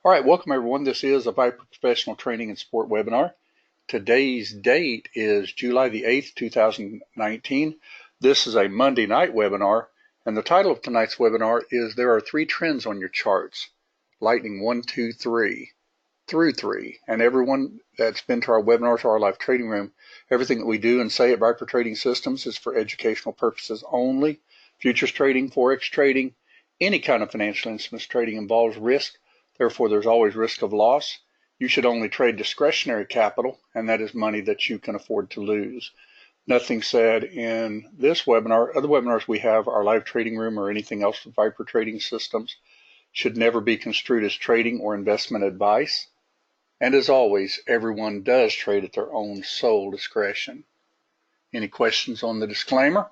All right, welcome everyone. This is a Viper Professional Training and Sport webinar. Today's date is July the 8th, 2019. This is a Monday night webinar, and the title of tonight's webinar is There Are Three Trends on Your Charts, Lightning 1, 2, 3, through 3. And everyone that's been to our webinars or our live trading room, everything that we do and say at Viper Trading Systems is for educational purposes only. Futures trading, Forex trading, any kind of financial instruments trading involves risk. Therefore, there's always risk of loss. You should only trade discretionary capital, and that is money that you can afford to lose. Nothing said in this webinar. Other webinars we have, our live trading room or anything else with Viper Trading Systems, should never be construed as trading or investment advice. And as always, everyone does trade at their own sole discretion. Any questions on the disclaimer?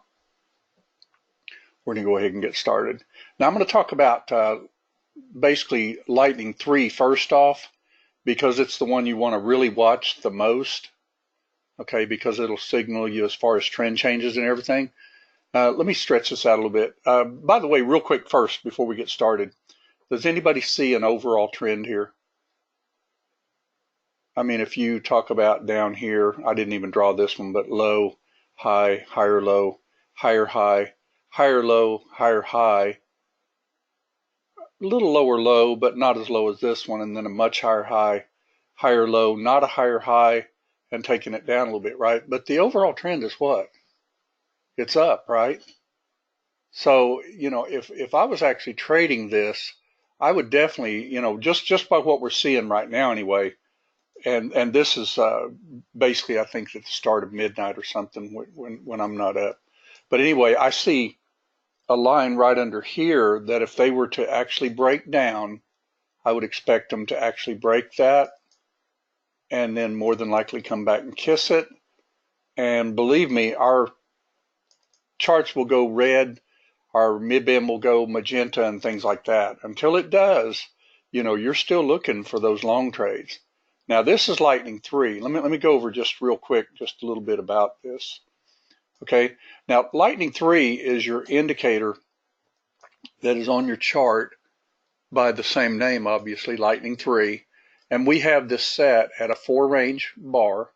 We're going to go ahead and get started. Now I'm going to talk about basically Lightning 3 first off, because it's the one you want to really watch the most, okay, because it'll signal you as far as trend changes and everything. Let me stretch this out a little bit. By the way, real quick first, before we get started, does anybody see an overall trend here? I mean, if you talk about down here, I didn't even draw this one, but low, high, higher low, higher high, higher low, higher high, a little lower low, but not as low as this one, and then a much higher high, higher low, not a higher high, and taking it down a little bit, right? But the overall trend is what? It's up, right? So, if I was actually trading this, I would definitely, just by what we're seeing right now anyway, and this is basically, I think, at the start of midnight or something when I'm not up. But anyway, I see a line right under here that if they were to actually break down, I would expect them to actually break that and then more than likely come back and kiss it. And believe me, our charts will go red, our mid-band will go magenta and things like that. Until it does, you're still looking for those long trades. Now this is Lightning 3. Let me go over just real quick, just a little bit about this. Okay, now Lightning 3 is your indicator that is on your chart by the same name, obviously, Lightning 3. And we have this set at a 4 range bar,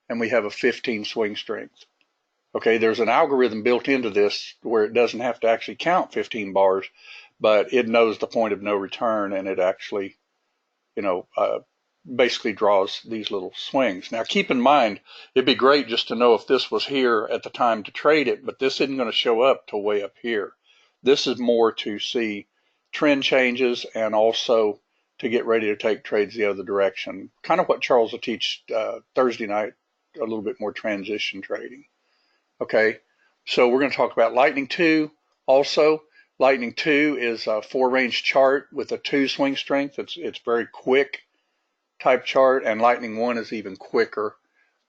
and we have a 15 swing strength. Okay, there's an algorithm built into this where it doesn't have to actually count 15 bars, but it knows the point of no return, and it actually, basically draws these little swings. Now keep in mind, it'd be great just to know if this was here at the time to trade it, but this isn't going to show up till way up here. This is more to see trend changes and also to get ready to take trades the other direction. Kind of what Charles will teach Thursday night, a little bit more transition trading. Okay, so we're going to talk about Lightning 2 also. Lightning 2 is a 4 range chart with a 2 swing strength. It's very quick type chart, and Lightning 1 is even quicker.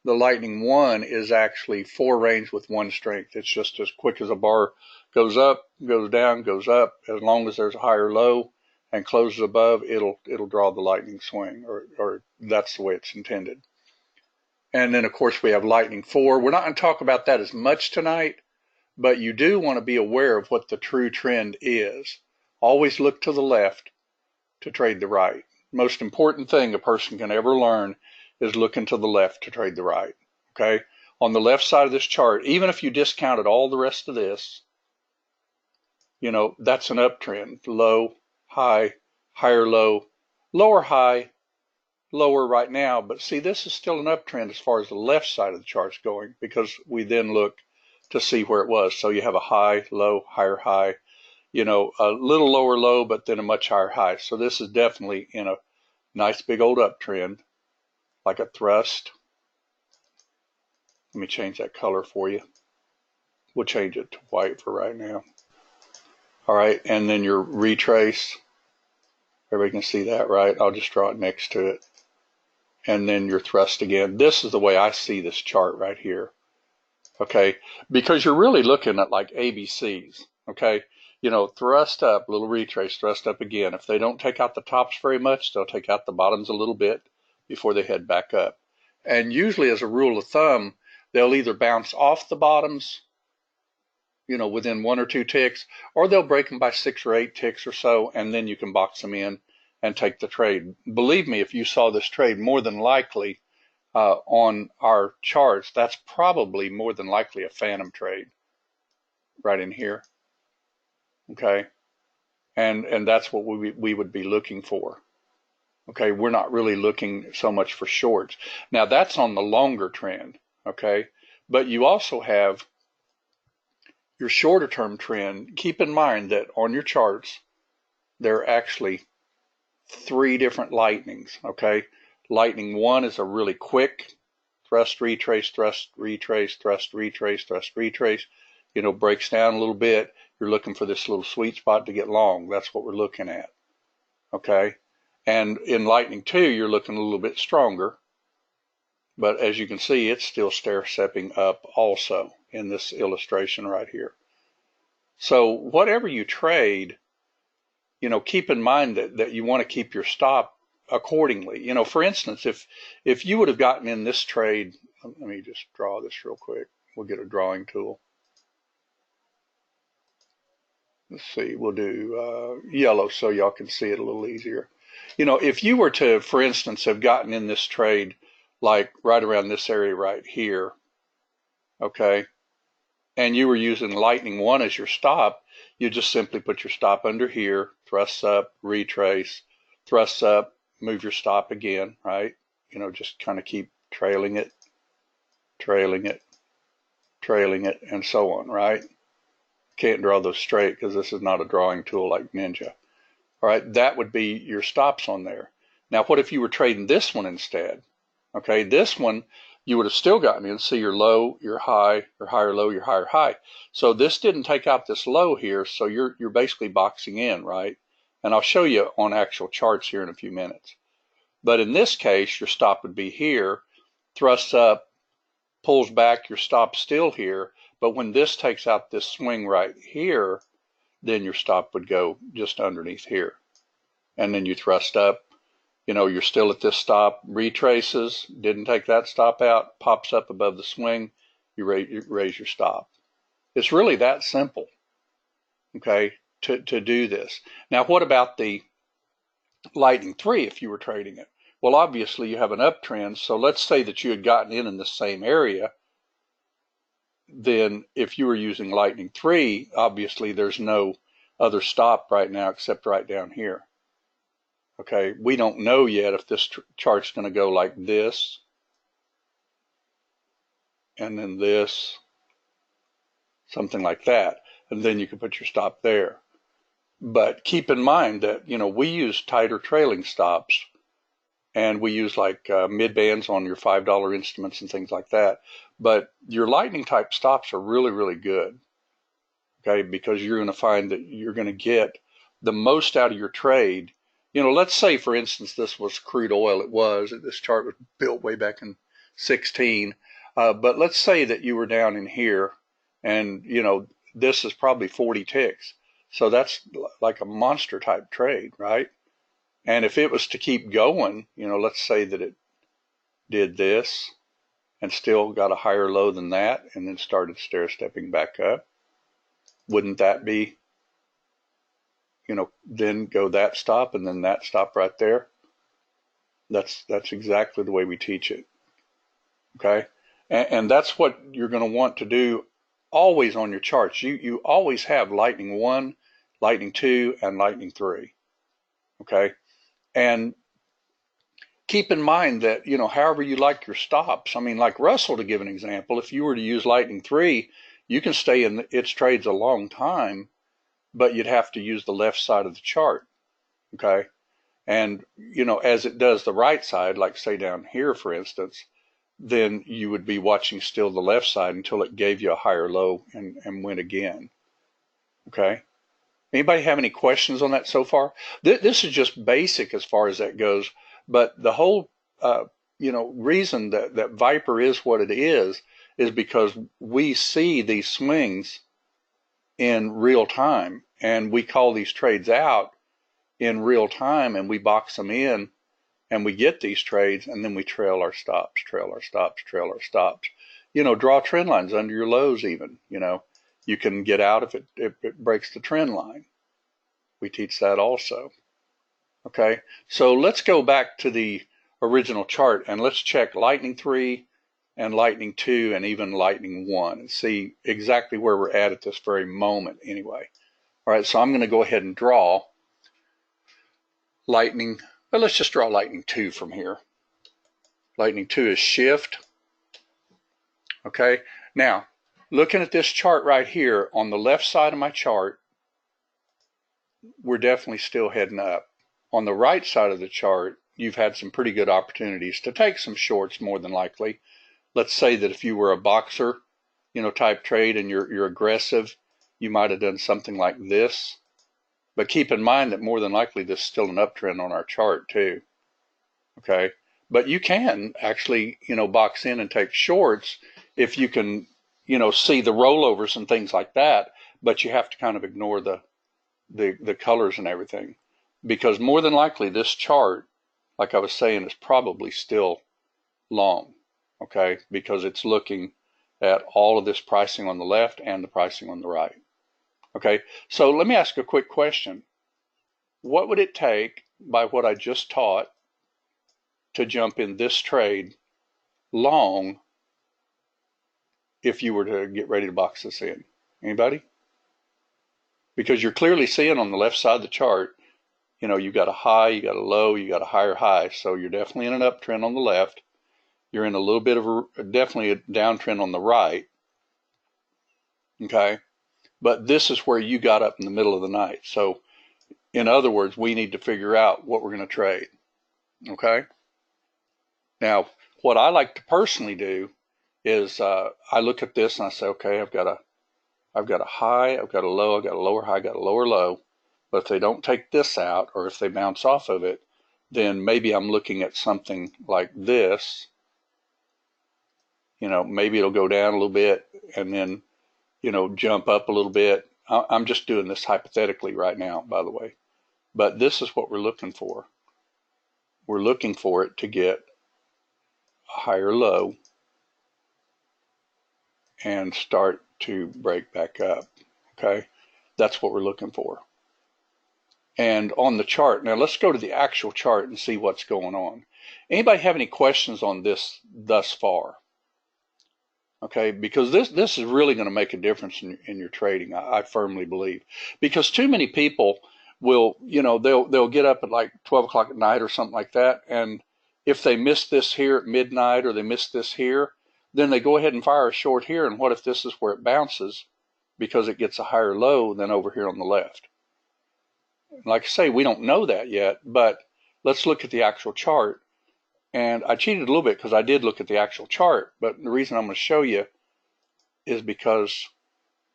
The Lightning 1 is actually 4 range with 1 strength. It's just as quick as a bar goes up, goes down, goes up. As long as there's a higher low and closes above, it'll draw the lightning swing, or that's the way it's intended. And then of course we have Lightning 4. We're not going to talk about that as much tonight, but you do want to be aware of what the true trend is. Always look to the left to trade the right. Most important thing a person can ever learn is looking to the left to trade the right. Okay, on the left side of this chart, even if you discounted all the rest of this, that's an uptrend. Low, high, higher low, lower high, lower right now. But see, this is still an uptrend as far as the left side of the chart's going, because we then look to see where it was. So you have a high, low, higher high, a little lower low, but then a much higher high. So this is definitely in a nice big old uptrend, like a thrust. Let me change that color for you. We'll change it to white for right now. All right, and then your retrace. Everybody can see that, right? I'll just draw it next to it. And then your thrust again. This is the way I see this chart right here. Okay, because you're really looking at like ABCs. Okay, thrust up, little retrace, thrust up again. If they don't take out the tops very much, they'll take out the bottoms a little bit before they head back up. And usually, as a rule of thumb, they'll either bounce off the bottoms, within 1 or 2 ticks, or they'll break them by 6 or 8 ticks or so, and then you can box them in and take the trade. Believe me, if you saw this trade, more than likely on our charts, that's probably more than likely a phantom trade right in here. Okay, and that's what we would be looking for. Okay, we're not really looking so much for shorts. Now that's on the longer trend. Okay, but you also have your shorter term trend. Keep in mind that on your charts there are actually 3 different lightnings. Okay, lightning 1 is a really quick thrust, retrace, thrust, retrace, thrust, retrace, thrust, retrace. You know, breaks down a little bit. You're looking for this little sweet spot to get long. That's what we're looking at. Okay, and in lightning 2 you're looking a little bit stronger, but as you can see it's still stair-stepping up also in this illustration right here. So whatever you trade, you know, keep in mind that you want to keep your stop accordingly. You know, for instance, if you would have gotten in this trade, let me just draw this real quick. We'll get a drawing tool. Let's see, we'll do yellow so y'all can see it a little easier. You know, if you were to, for instance, have gotten in this trade like right around this area right here, okay, and you were using lightning 1 as your stop, you just simply put your stop under here, thrusts up, retrace, thrusts up, move your stop again, right? You know, just kind of keep trailing it, trailing it, trailing it, and so on, right? Can't draw those straight because this is not a drawing tool like Ninja. All right, that would be your stops on there. Now, what if you were trading this one instead? Okay, this one, you would have still gotten in. See your low, your high, your higher low, your higher high. So this didn't take out this low here, so you're basically boxing in, right? And I'll show you on actual charts here in a few minutes. But in this case, your stop would be here, thrusts up, pulls back, your stop's still here. But when this takes out this swing right here, then your stop would go just underneath here. And then you thrust up, you know, you're still at this stop, retraces, didn't take that stop out, pops up above the swing, you raise your stop. It's really that simple, okay, to do this. Now, what about the lightning 3 if you were trading it? Well, obviously you have an uptrend, so let's say that you had gotten in the same area. Then if you were using lightning 3, obviously there's no other stop right now except right down here. Okay, we don't know yet if this chart's going to go like this, and then this, something like that, and then you can put your stop there. But keep in mind that, you know, we use tighter trailing stops, and we use like mid bands on your $5 instruments and things like that. But your lightning type stops are really, really good, okay, because you're going to find that you're going to get the most out of your trade. You know, let's say, for instance, this was crude oil. This chart was built way back in 16. But let's say that you were down in here and, you know, this is probably 40 ticks. So that's like a monster type trade, right? And if it was to keep going, you know, let's say that it did this and still got a higher low than that and then started stair stepping back up, wouldn't that be, you know, then go that stop and then that stop right there? That's exactly the way we teach it, okay? And that's what you're going to want to do always on your charts. You always have lightning 1, lightning 2, and lightning 3, okay? And keep in mind that, you know, however you like your stops, I mean, like Russell, to give an example, if you were to use lightning 3, you can stay in its trades a long time, but you'd have to use the left side of the chart, okay? And, you know, as it does the right side, like say down here, for instance, then you would be watching still the left side until it gave you a higher low and went again, okay? Anybody have any questions on that so far? This is just basic as far as that goes, but the whole, you know, reason that Viper is what it is because we see these swings in real time, and we call these trades out in real time, and we box them in, and we get these trades, and then we trail our stops, trail our stops, trail our stops. You know, draw trend lines under your lows even, you know. You can get out if it breaks the trend line. We teach that also. Okay, so let's go back to the original chart and let's check Lightning 3 and Lightning 2 and even Lightning 1 and see exactly where we're at this very moment anyway. All right, so I'm going to go ahead and draw Lightning, well, let's just draw Lightning 2 from here. Lightning 2 is shift. Okay, now looking at this chart right here, on the left side of my chart, we're definitely still heading up. On the right side of the chart, you've had some pretty good opportunities to take some shorts more than likely. Let's say that if you were a boxer, type trade and you're aggressive, you might have done something like this. But keep in mind that more than likely this is still an uptrend on our chart too. Okay, but you can actually, box in and take shorts if you can, see the rollovers and things like that. But you have to kind of ignore the colors and everything, because more than likely this chart, like I was saying, is probably still long. Okay, because it's looking at all of this pricing on the left and the pricing on the right. Okay, so let me ask a quick question. What would it take by what I just taught to jump in this trade long if you were to get ready to box this in? Anybody? Because you're clearly seeing on the left side of the chart, you got a high, you got a low, you got a higher high. So you're definitely in an uptrend on the left. You're in a little bit of definitely a downtrend on the right. Okay. But this is where you got up in the middle of the night. So in other words, we need to figure out what we're going to trade. Okay. Now, what I like to personally do is I look at this and I say, okay, I've got a high, I've got a low, I've got a lower high, I've got a lower low. But if they don't take this out, or if they bounce off of it, then maybe I'm looking at something like this. Maybe it'll go down a little bit and then, jump up a little bit. I'm just doing this hypothetically right now, by the way. But this is what we're looking for. We're looking for it to get a higher low and start to break back up. Okay, that's what we're looking for. And on the chart, now let's go to the actual chart and see what's going on. Anybody have any questions on this thus far? Okay, because this is really going to make a difference in your trading, I firmly believe. Because too many people will, they'll get up at like 12 o'clock at night or something like that, and if they miss this here at midnight or they miss this here, then they go ahead and fire a short here, and what if this is where it bounces because it gets a higher low than over here on the left? Like I say, we don't know that yet, but let's look at the actual chart. And I cheated a little bit because I did look at the actual chart, but the reason I'm going to show you is because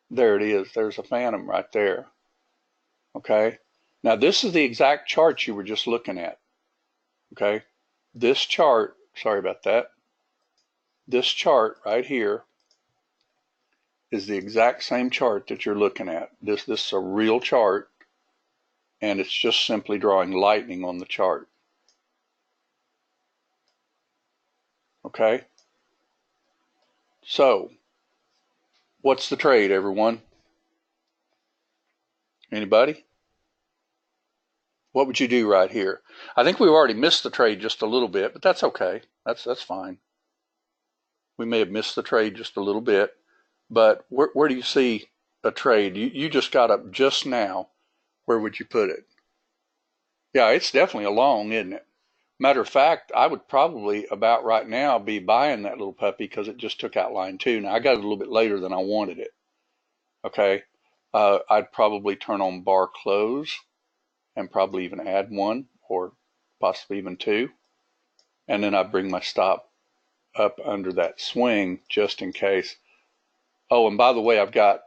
there it is. There's a phantom right there. Okay. Now this is the exact chart you were just looking at. Okay. This chart, sorry about that. This chart right here is the exact same chart that you're looking at. This is a real chart, and it's just simply drawing lightning on the chart. Okay. So, what's the trade, everyone? Anybody? What would you do right here? I think we've already missed the trade just a little bit, but that's okay. That's fine. We may have missed the trade just a little bit, but where do you see a trade? You just got up just now. Where would you put it? Yeah, it's definitely a long, isn't it? Matter of fact, I would probably about right now be buying that little puppy because it just took out line 2. Now, I got it a little bit later than I wanted it. Okay. I'd probably turn on bar close and probably even add 1 or possibly even 2. And then I bring my stop up under that swing just in case. Oh, and by the way, I've got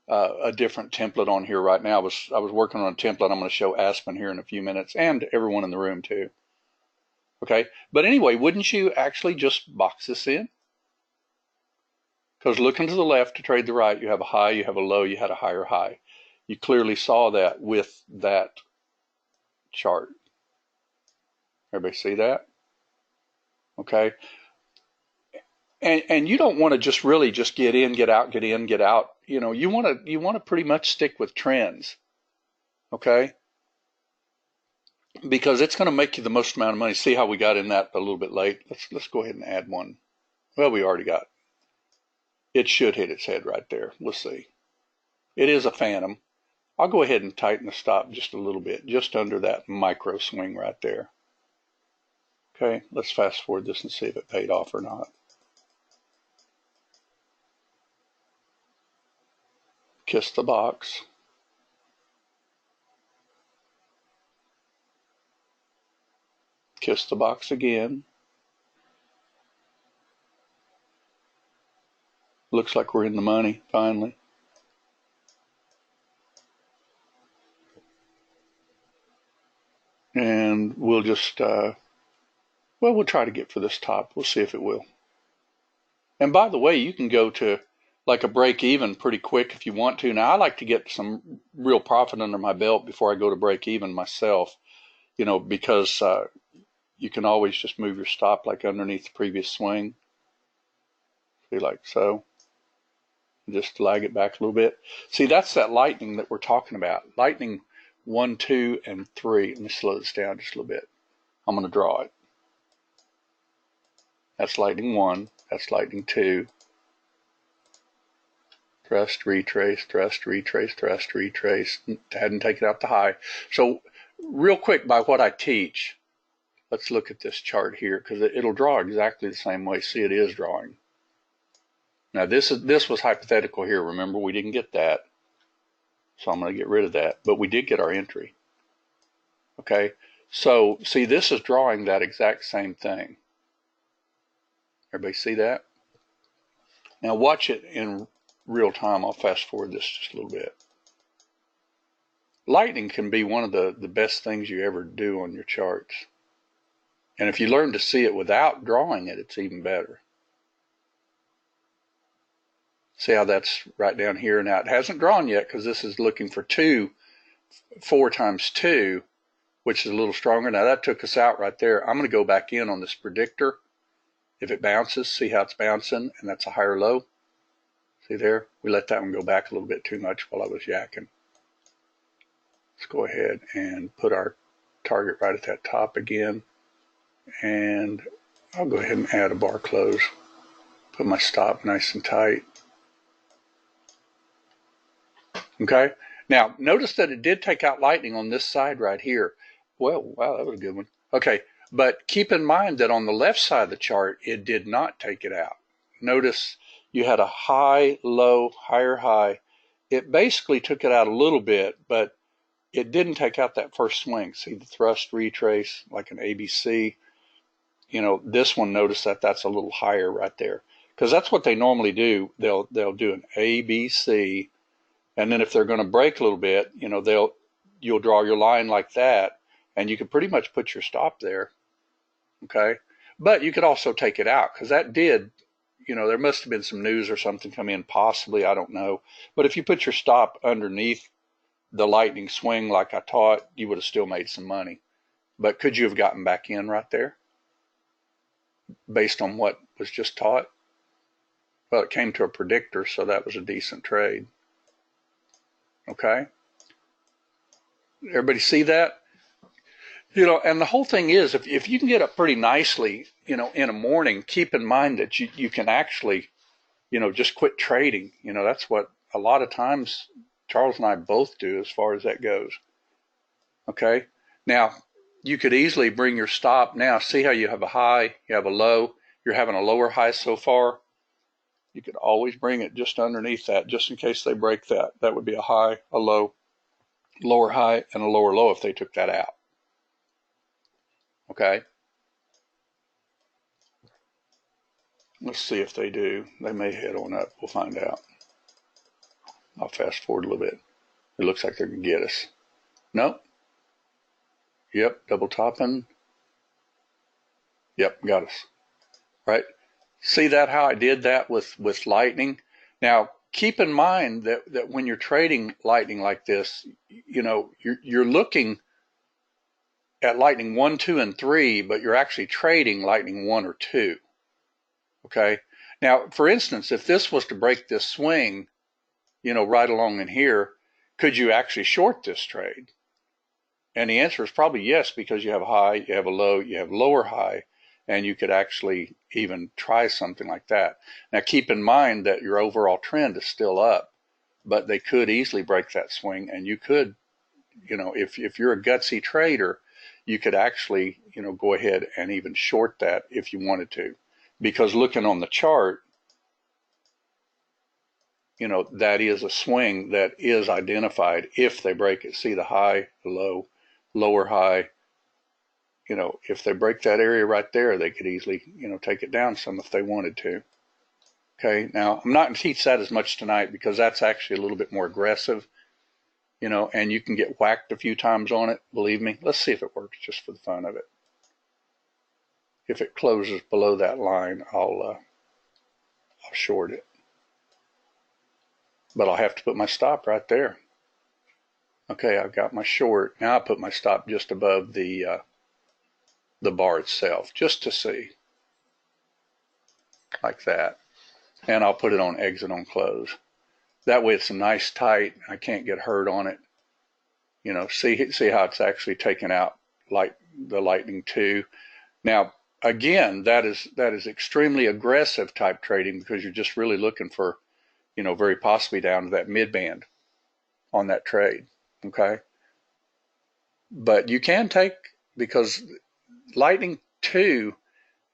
a different template on here right now. I was working on a template. I'm going to show Aspen here in a few minutes, and everyone in the room too. Okay, but anyway, wouldn't you actually just box this in? Because looking to the left to trade the right, you have a high, you have a low, you had a higher high. You clearly saw that with that chart. Everybody see that? Okay. And you don't want to just really just get in, get out, get in, get out. You want to pretty much stick with trends. Okay. because it's going to make you the most amount of money. See how we got in that a little bit late? Let's go ahead and add one. Well, we already got. It should hit its head right there. We'll see. It is a phantom. I'll go ahead and tighten the stop just a little bit, just under that micro swing right there. Okay, let's fast forward this and see if it paid off or not. Kiss the box. Kiss the box again. Looks like we're in the money, finally. And we'll just, well, we'll try to get for this top. We'll see if it will. And by the way, you can go to like a break even pretty quick if you want to. Now, I like to get some real profit under my belt before I go to break even myself, you know, because you can always just move your stop like underneath the previous swing. See, like so. Just lag it back a little bit. See, that's that lightning that we're talking about. Lightning 1, 2, and 3. Let me slow this down just a little bit. I'm going to draw it. That's lightning 1. That's lightning 2. Thrust, retrace, thrust, retrace, thrust, retrace. Hadn't taken out the high. So real quick, by what I teach, let's look at this chart here because it'll draw exactly the same way. See, it is drawing. Now this was hypothetical here. Remember, we didn't get that. So I'm going to get rid of that. But we did get our entry. Okay, so see, this is drawing that exact same thing. Everybody see that? Now watch it in real time. I'll fast forward this just a little bit. Lightning can be one of the best things you ever do on your charts. And if you learn to see it without drawing it, it's even better. See how that's right down here. Now it hasn't drawn yet because this is looking for 4 times 2, which is a little stronger. Now that took us out right there. I'm going to go back in on this predictor. If it bounces, see how it's bouncing, and that's a higher low. See there? We let that one go back a little bit too much while I was yakking. Let's go ahead and put our target right at that top again. And I'll go ahead and add a bar close. Put my stop nice and tight. Okay? Now, notice that it did take out lightning on this side right here. Well, wow, that was a good one. Okay, but keep in mind that on the left side of the chart, it did not take it out. Notice you had a high, low, higher, high. It basically took it out a little bit, but it didn't take out that first swing. See the thrust, retrace, like an ABC. You know, this one, notice that that's a little higher right there. Because that's what they normally do. They'll do an ABC, and then if they're going to break a little bit, you know, you'll draw your line like that, and you can pretty much put your stop there. Okay? But you could also take it out, because that did, you know, there must have been some news or something come in, possibly, I don't know. But if you put your stop underneath the lightning swing like I taught, you would have still made some money. But could you have gotten back in right there based on what was just taught? Well, it came to a predictor, so that was a decent trade. Okay? Everybody see that? You know, and the whole thing is, if you can get up pretty nicely, you know, in a morning, keep in mind that you can actually, you know, just quit trading. You know, that's what a lot of times Charles and I both do as far as that goes. Okay? Now, you could easily bring your stop. Now, see how you have a high, you have a low, you're having a lower high so far. You could always bring it just underneath that, just in case they break that. That would be a high, a low, lower high, and a lower low if they took that out. Okay? Let's see if they do. They may head on up. We'll find out. I'll fast forward a little bit. It looks like they're going to get us. Nope. Yep, double topping. Yep, got us. Right? See that how I did that with lightning? Now, keep in mind that when you're trading lightning like this, you know, you're looking at lightning 1, 2, and 3, but you're actually trading lightning 1 or 2. Okay? Now, for instance, if this was to break this swing, you know, right along in here, could you actually short this trade? And the answer is probably yes, because you have a high, you have a low, you have lower high, and you could actually even try something like that. Now keep in mind that your overall trend is still up, but they could easily break that swing, and you could, if you're a gutsy trader, you could actually, go ahead and even short that if you wanted to. Because looking on the chart, that is a swing that is identified if they break it. See the high, the low, lower high. If they break that area right there, they could easily, take it down some if they wanted to. Okay, now I'm not going to teach that as much tonight because that's actually a little bit more aggressive, and you can get whacked a few times on it, believe me. Let's see if it works just for the fun of it. If it closes below that line, I'll short it. But I'll have to put my stop right there. Okay, I've got my short. Now I put my stop just above the bar itself, just to see, like that. And I'll put it on exit on close. That way it's a nice tight. I can't get hurt on it. See how it's actually taken out like the Lightning 2. Now, again, that is extremely aggressive type trading because you're just really looking for, very possibly down to that mid band on that trade. Okay. But you can take, because Lightning 2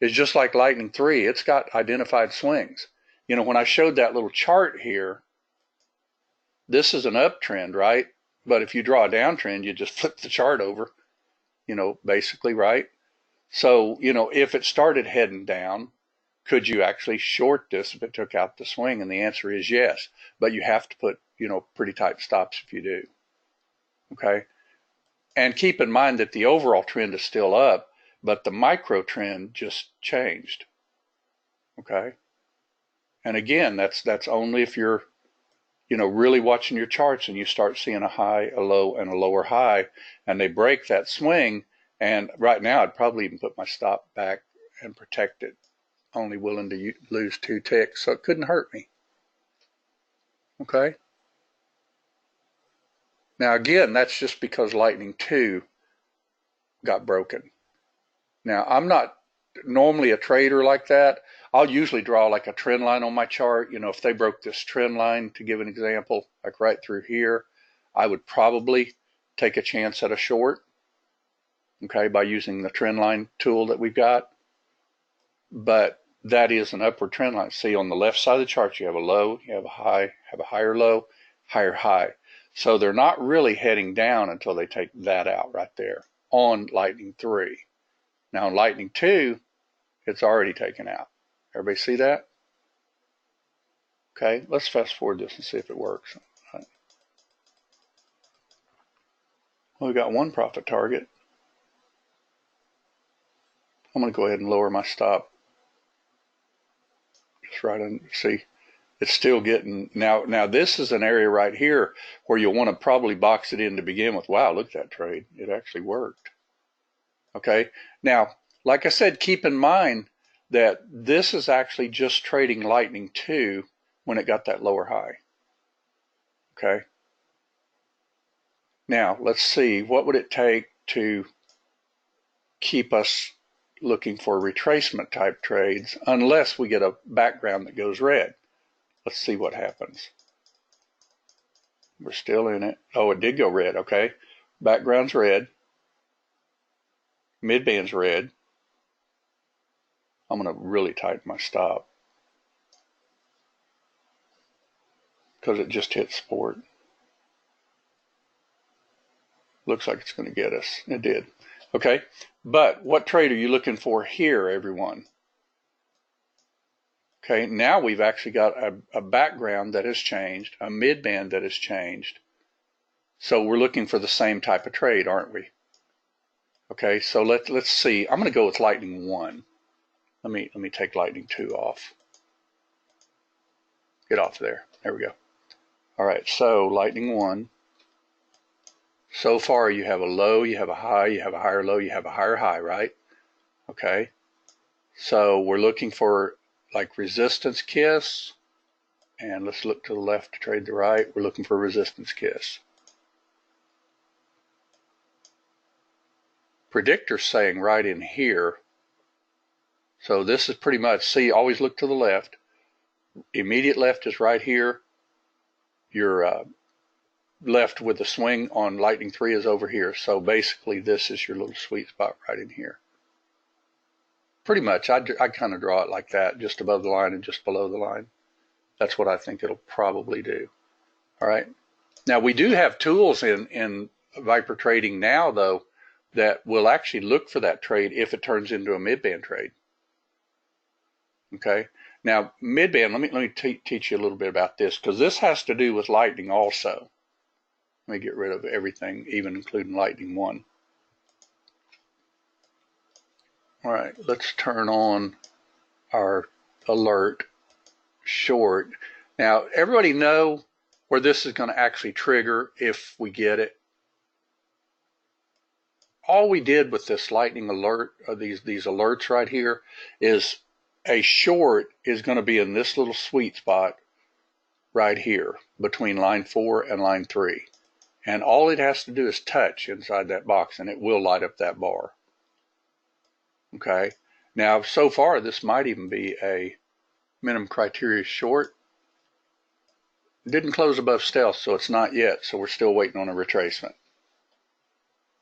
is just like Lightning 3. It's got identified swings. When I showed that little chart here, this is an uptrend, right? But if you draw a downtrend, you just flip the chart over, basically, right? So, if it started heading down, could you actually short this if it took out the swing? And the answer is yes. But you have to put, pretty tight stops if you do. Okay? And keep in mind that the overall trend is still up, but the micro trend just changed. Okay? And again, that's only if you're, really watching your charts and you start seeing a high, a low, and a lower high, and they break that swing. And right now, I'd probably even put my stop back and protect it. Only willing to lose 2 ticks, so it couldn't hurt me. Okay? Now, again, that's just because Lightning 2 got broken. Now, I'm not normally a trader like that. I'll usually draw like a trend line on my chart. If they broke this trend line, to give an example, like right through here, I would probably take a chance at a short, okay, by using the trend line tool that we've got. But that is an upward trend line. See, on the left side of the chart, you have a low, you have a high, have a higher low, higher high. So they're not really heading down until they take that out right there on Lightning 3. Now, on Lightning 2, it's already taken out. Everybody see that? Okay, let's fast forward this and see if it works. Right. Well, we've got one profit target. I'm going to go ahead and lower my stop. Just right in, see, it's still getting, now this is an area right here where you'll want to probably box it in to begin with. Wow, look at that trade. It actually worked. Okay, now, like I said, keep in mind that this is actually just trading Lightning 2 when it got that lower high. Okay. Now, let's see, what would it take to keep us looking for retracement type trades unless we get a background that goes red? Let's see what happens. We're still in it. Oh, it did go red. Okay. Background's red. Midband's red. I'm going to really tighten my stop because it just hit support. Looks like it's going to get us. It did. Okay. But what trade are you looking for here, everyone? Okay. Now we've actually got a background that has changed, a midband that has changed. So we're looking for the same type of trade, aren't we? Okay. So let's see. I'm going to go with Lightning 1. Let me take Lightning 2 off. Get off there. There we go. All right. So Lightning 1. So far, you have a low, you have a high, you have a higher low, you have a higher high, right? Okay. So we're looking for like resistance kiss. And let's look to the left to trade the right. We're looking for resistance kiss. predictor's saying right in here. So this is pretty much, see, always look to the left. Immediate left is right here. Your left with the swing on Lightning 3 is over here. So basically this is your little sweet spot right in here. Pretty much, I kind of draw it like that, just above the line and just below the line. That's what I think it'll probably do. All right. Now we do have tools in Viper trading now, though, that will actually look for that trade if it turns into a mid-band trade. Okay. Now mid-band, let me teach you a little bit about this, because this has to do with Lightning also. Let me get rid of everything, even including Lightning 1. All right, let's turn on our alert short. Now, everybody know where this is going to actually trigger if we get it. All we did with this Lightning alert, these alerts right here, is a short is going to be in this little sweet spot right here between line 4 and line 3. And all it has to do is touch inside that box, and it will light up that bar. Okay. Now, so far, this might even be a minimum criteria short. It didn't close above stealth, so it's not yet. So we're still waiting on a retracement.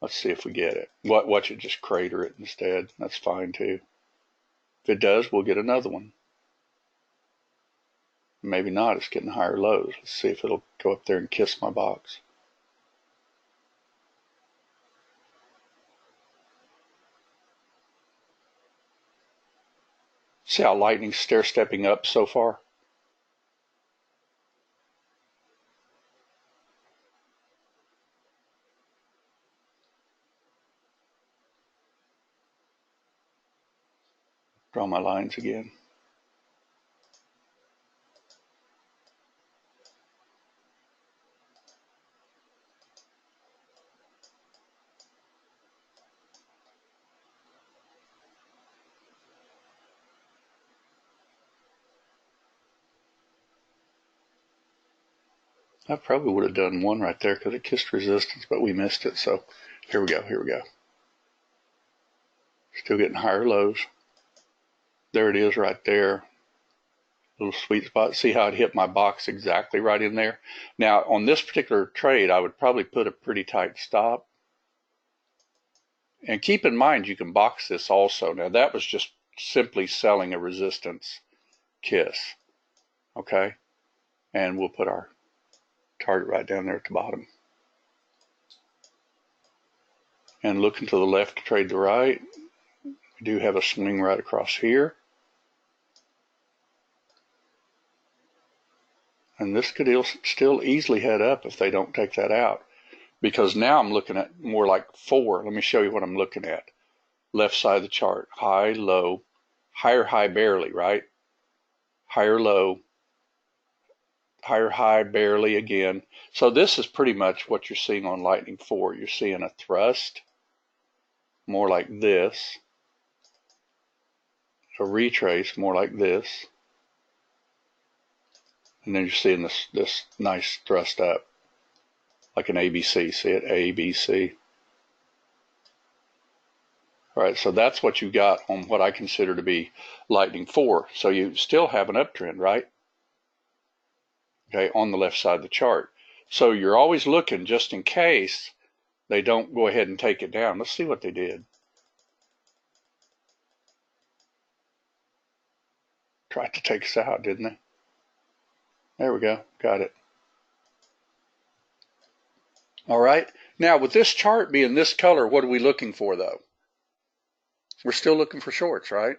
Let's see if we get it. Watch it just crater it instead. That's fine too. If it does, we'll get another one. Maybe not. It's getting higher lows. Let's see if it'll go up there and kiss my box. See how Lightning's stair-stepping up so far? Draw my lines again. I probably would have done one right there because it kissed resistance, but we missed it. So here we go. Here we go. Still getting higher lows. There it is right there. Little sweet spot. See how it hit my box exactly right in there? Now, on this particular trade, I would probably put a pretty tight stop. And keep in mind, you can box this also. Now, that was just simply selling a resistance kiss. Okay? And we'll put our target right down there at the bottom. And looking to the left to trade the right. We do have a swing right across here. And this could still easily head up if they don't take that out. Because now I'm looking at more like 4. Let me show you what I'm looking at. Left side of the chart. High, low, higher high barely, right? Higher low, higher high barely again. So this is pretty much what you're seeing on Lightning 4. You're seeing a thrust, more like this. A retrace, more like this. And then you're seeing this nice thrust up, like an ABC. See it? ABC. All right, so that's what you got on what I consider to be Lightning 4. So you still have an uptrend, right? Okay, on the left side of the chart. So you're always looking just in case they don't go ahead and take it down. Let's see what they did. Tried to take us out, didn't they? There we go. Got it. All right. Now, with this chart being this color, what are we looking for, though? We're still looking for shorts, right?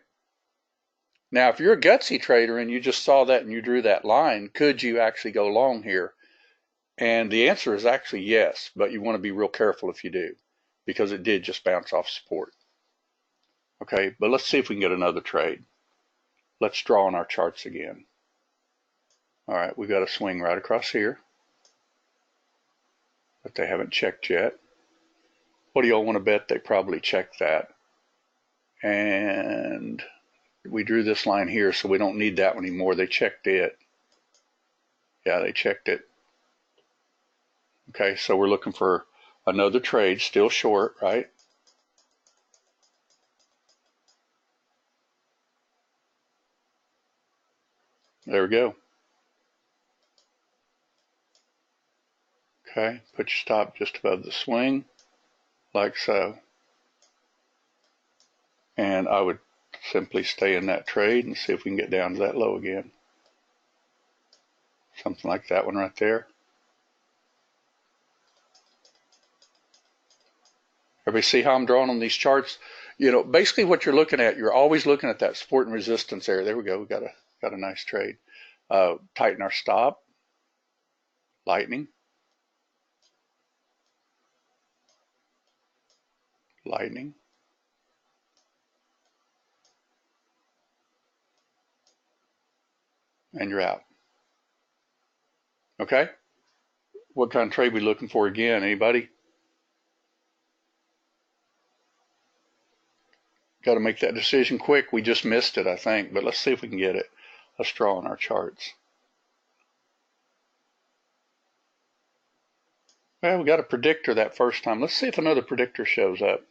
Now, if you're a gutsy trader and you just saw that and you drew that line, could you actually go long here? And the answer is actually yes, but you want to be real careful if you do, because it did just bounce off support. Okay, but let's see if we can get another trade. Let's draw on our charts again. All right, we've got a swing right across here, but they haven't checked yet. What do y'all want to bet? They probably checked that. And we drew this line here, so we don't need that one anymore. They checked it. Yeah, they checked it. Okay, so we're looking for another trade, still short, right? There we go. Okay, put your stop just above the swing, like so. And I would simply stay in that trade and see if we can get down to that low again. Something like that one right there. Everybody see how I'm drawing on these charts? You know, basically what you're looking at, you're always looking at that support and resistance area. There we go. We got a nice trade. Tighten our stop. Lightning. Lightning. And you're out. Okay? What kind of trade we looking for again? Anybody? Got to make that decision quick. We just missed it, I think, but let's see if we can get it. Let's draw on our charts. Well, we got a predictor that first time. Let's see if another predictor shows up.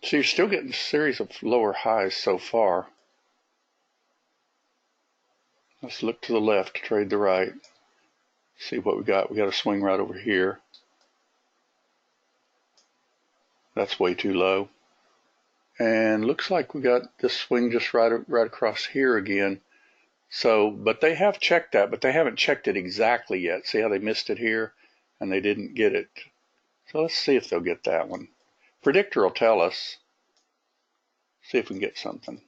So you're still getting a series of lower highs so far. Let's look to the left to trade the right. See what we got. We got a swing right over here. That's way too low. And looks like we got this swing just right across here again. So, but they have checked that, but they haven't checked it exactly yet. See how they missed it here and they didn't get it. So let's see if they'll get that one. Predictor will tell us. See if we can get something.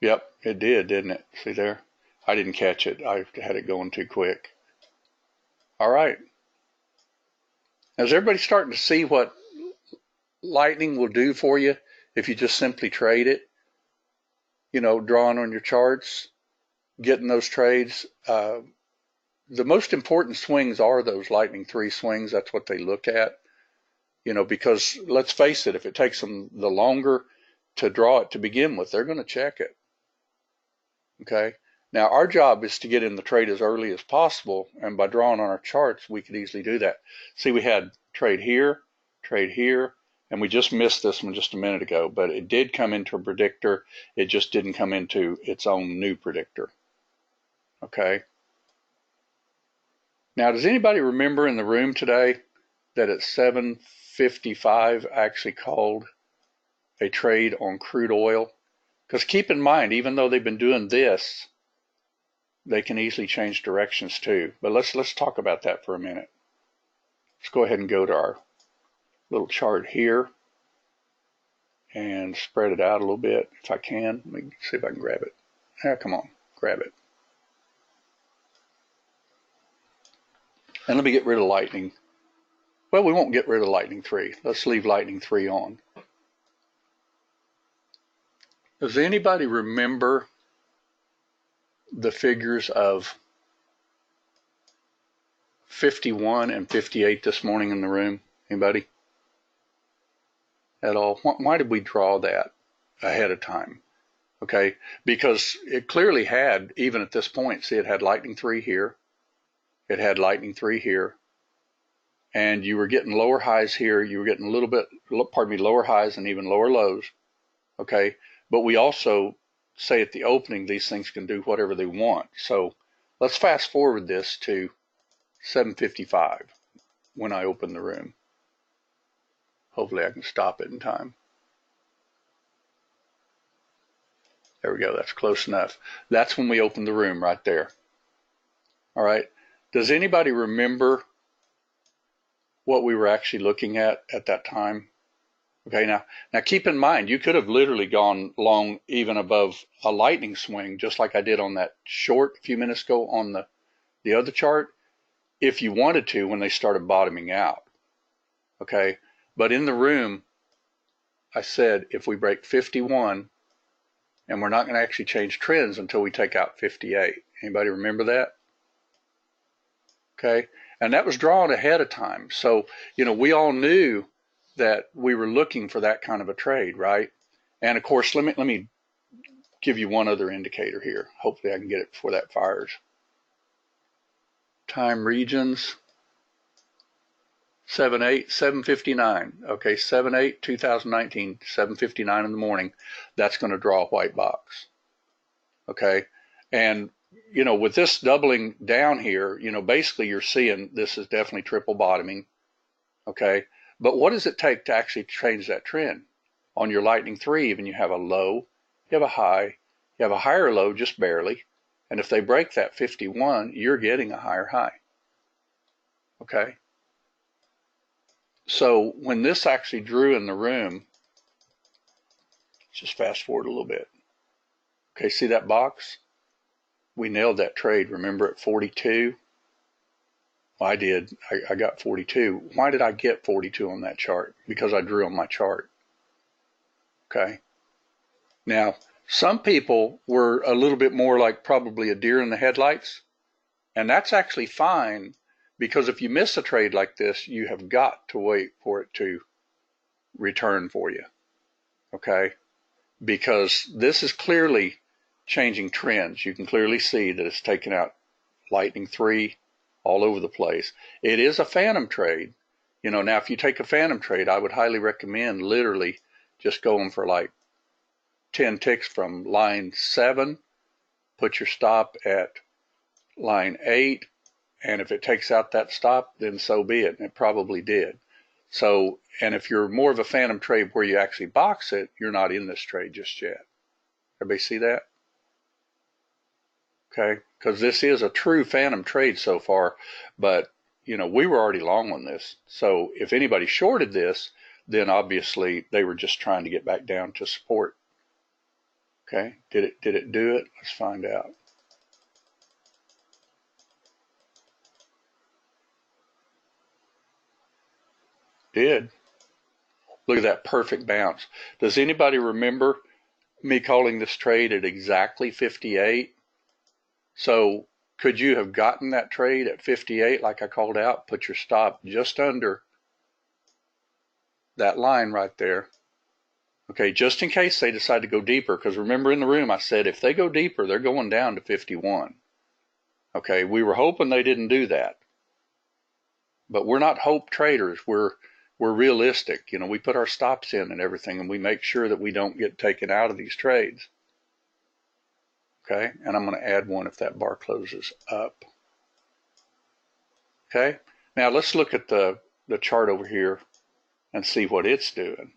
Yep, it did, didn't it? See there? I didn't catch it. I had it going too quick. All right. Now, is everybody starting to see what Lightning will do for you if you just simply trade it? You know, drawing on your charts, getting those trades. The most important swings are those Lightning 3 swings. That's what they look at. You know, because let's face it, if it takes them the longer to draw it to begin with, they're going to check it. Okay. Now, our job is to get in the trade as early as possible, and by drawing on our charts, we could easily do that. See, we had trade here, and we just missed this one just a minute ago, but it did come into a predictor. It just didn't come into its own new predictor. Okay. Now, does anybody remember in the room today that at 7:55 I actually called a trade on crude oil? Because keep in mind, even though they've been doing this, they can easily change directions too. But let's talk about that for a minute. Let's go ahead and go to our little chart here and spread it out a little bit if I can. Let me see if I can grab it. Ah, come on, grab it. And let me get rid of Lightning. Well, we won't get rid of Lightning 3. Let's leave Lightning 3 on. Does anybody remember the figures of 51 and 58 this morning in the room? Anybody? At all? Why did we draw that ahead of time? Okay, because it clearly had, even at this point, see, it had Lightning 3 here. It had Lightning 3 here. And you were getting lower highs here. You were getting a little bit, lower highs and even lower lows. Okay, but we also say at the opening, these things can do whatever they want. So let's fast forward this to 7:55 when I open the room. Hopefully I can stop it in time. There we go. That's close enough. That's when we open the room right there. All right. Does anybody remember what we were actually looking at that time? Okay, now keep in mind, you could have literally gone long even above a lightning swing, just like I did on that short a few minutes ago on the other chart, if you wanted to when they started bottoming out. Okay, but in the room, I said if we break 51, and we're not going to actually change trends until we take out 58. Anybody remember that? Okay, and that was drawn ahead of time. So, you know, we all knew that we were looking for that kind of a trade, right? And of course, let me give you one other indicator here. Hopefully I can get it before that fires. time regions, 7/8/759. Okay, 7/8/2019, 7:59 in the morning. That's going to draw a white box. Okay, and with this doubling down here, basically you're seeing this is definitely triple bottoming. Okay, but what does it take to actually change that trend? On your Lightning 3, even you have a low, you have a high, you have a higher low just barely, and if they break that 51, you're getting a higher high. Okay. So when this actually drew in the room, just fast forward a little bit. Okay, see that box? We nailed that trade, remember, at 42? Well, I did. I got 42. Why did I get 42 on that chart? Because I drew on my chart. Okay. Now, some people were a little bit more like probably a deer in the headlights, and that's actually fine, because if you miss a trade like this, you have got to wait for it to return for you. Okay. Because this is clearly changing trends. You can clearly see that it's taken out Lightning 3 all over the place. It is a phantom trade. Now if you take a phantom trade, I would highly recommend literally just going for like 10 ticks from line 7, put your stop at line 8, and if it takes out that stop, then so be it, and it probably did. So, and if you're more of a phantom trade where you actually box it, you're not in this trade just yet. Everybody see that? Okay, because this is a true phantom trade so far, but we were already long on this. So if anybody shorted this, then obviously they were just trying to get back down to support. Okay, did it do it? Let's find out. Did. Look at that perfect bounce. Does anybody remember me calling this trade at exactly 58? So could you have gotten that trade at 58 like I called out? Put your stop just under that line right there. Okay, just in case they decide to go deeper, because remember in the room I said if they go deeper, they're going down to 51. Okay, we were hoping they didn't do that. But we're not hope traders. We're realistic. We put our stops in and everything, and we make sure that we don't get taken out of these trades. Okay, and I'm going to add one if that bar closes up. Okay, now let's look at the chart over here and see what it's doing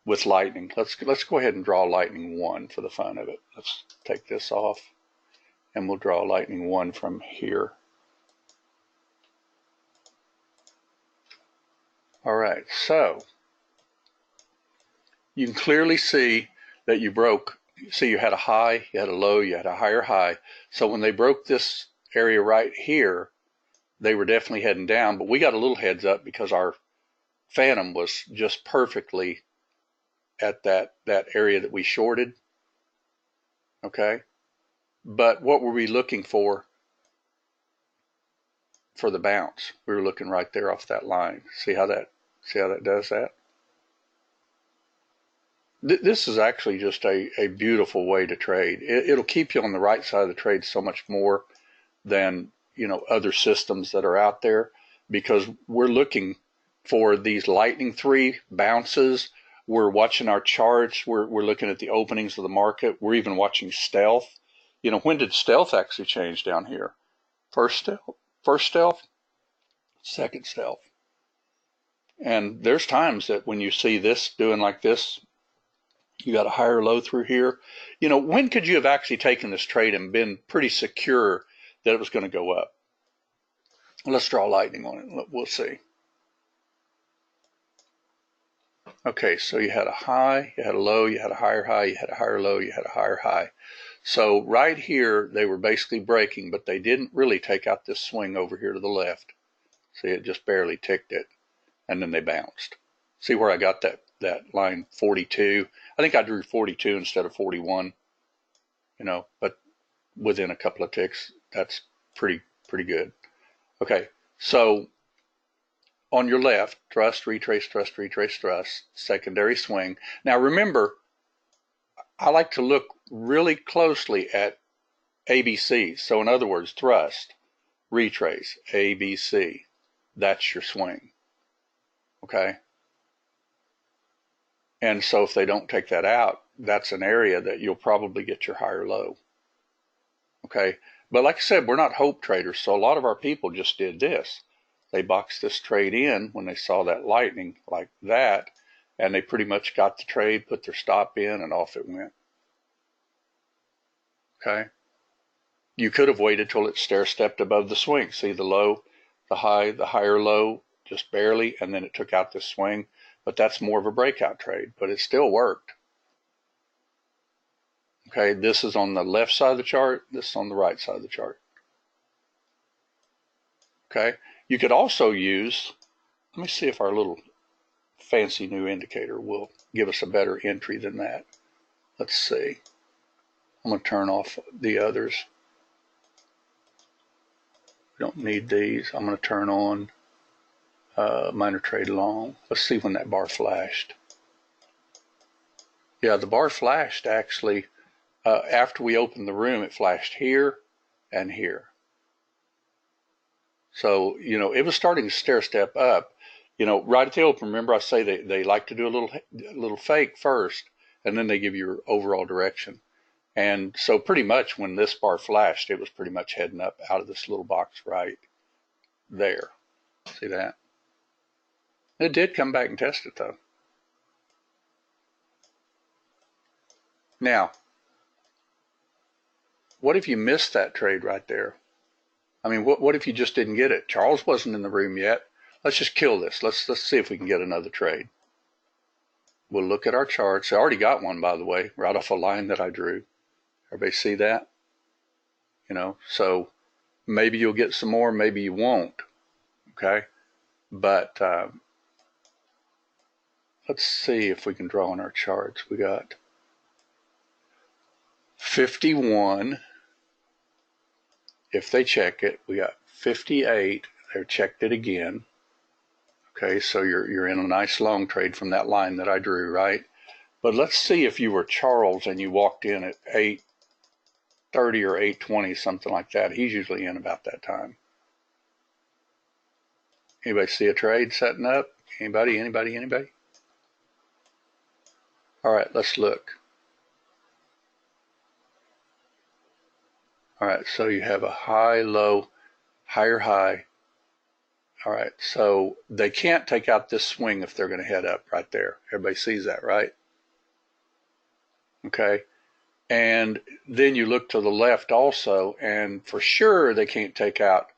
with lightning. Let's go ahead and draw lightning 1 for the fun of it. Let's take this off, and we'll draw lightning 1 from here. All right, so you can clearly see that you broke. See, you had a high, you had a low, you had a higher high. So when they broke this area right here, they were definitely heading down, but we got a little heads up because our phantom was just perfectly at that area that we shorted. Okay, but what were we looking for the bounce? We were looking right there off that line. See how that does that? This is actually just a beautiful way to trade. It'll keep you on the right side of the trade so much more than other systems that are out there, because we're looking for these Lightning 3 bounces. We're watching our charts. We're looking at the openings of the market. We're even watching stealth. When did stealth actually change down here? First stealth, second stealth. And there's times that when you see this doing like this, you got a higher low through here. When could you have actually taken this trade and been pretty secure that it was going to go up? Let's draw lightning on it. We'll see. Okay, so you had a high, you had a low, you had a higher high, you had a higher low, you had a higher high. So right here, they were basically breaking, but they didn't really take out this swing over here to the left. See, it just barely ticked it, and then they bounced. See where I got that line 42? I think I drew 42 instead of 41, but within a couple of ticks, that's pretty good. Okay, so on your left, thrust, retrace, thrust, retrace, thrust, secondary swing. Now remember, I like to look really closely at ABCs. So in other words, thrust. retrace, A, B, C. That's your swing, okay? And so if they don't take that out, that's an area that you'll probably get your higher low, okay? But like I said, we're not hope traders, so a lot of our people just did this. They boxed this trade in when they saw that lightning like that, and they pretty much got the trade, put their stop in, and off it went, okay? You could have waited till it stair-stepped above the swing. See the low, the high, the higher low, just barely, and then it took out this swing. But that's more of a breakout trade, but it still worked. Okay, this is on the left side of the chart. This is on the right side of the chart. Okay, you could also use, let me see if our little fancy new indicator will give us a better entry than that. Let's see. I'm going to turn off the others. We don't need these. I'm going to turn on minor trade long. Let's see when that bar flashed. Yeah, the bar flashed actually after we opened the room. It flashed here and here. So, you know, it was starting to stair step up. You know, right at the open, remember I say they like to do a little fake first, and then they give you your overall direction. And so pretty much when this bar flashed, it was pretty much heading up out of this little box right there. See that? It did come back and test it though. Now, what if you missed that trade right there? I mean, what if you just didn't get it? Charles wasn't in the room yet. Let's just kill this. Let's see if we can get another trade. We'll look at our charts. I already got one, by the way, right off a line that I drew. Everybody see that? You know, so maybe you'll get some more, maybe you won't. Okay, but let's see if we can draw on our charts. We got 51. If they check it, we got 58. They've checked it again. Okay, so you're in a nice long trade from that line that I drew, right? But let's see if you were Charles and you walked in at 8:30 or 8:20, something like that. He's usually in about that time. Anybody see a trade setting up? Anybody? All right, let's look. All right, so you have a high, low, higher, high. All right, so they can't take out this swing if they're going to head up right there. Everybody sees that, right? Okay, and then you look to the left also, and for sure they can't take out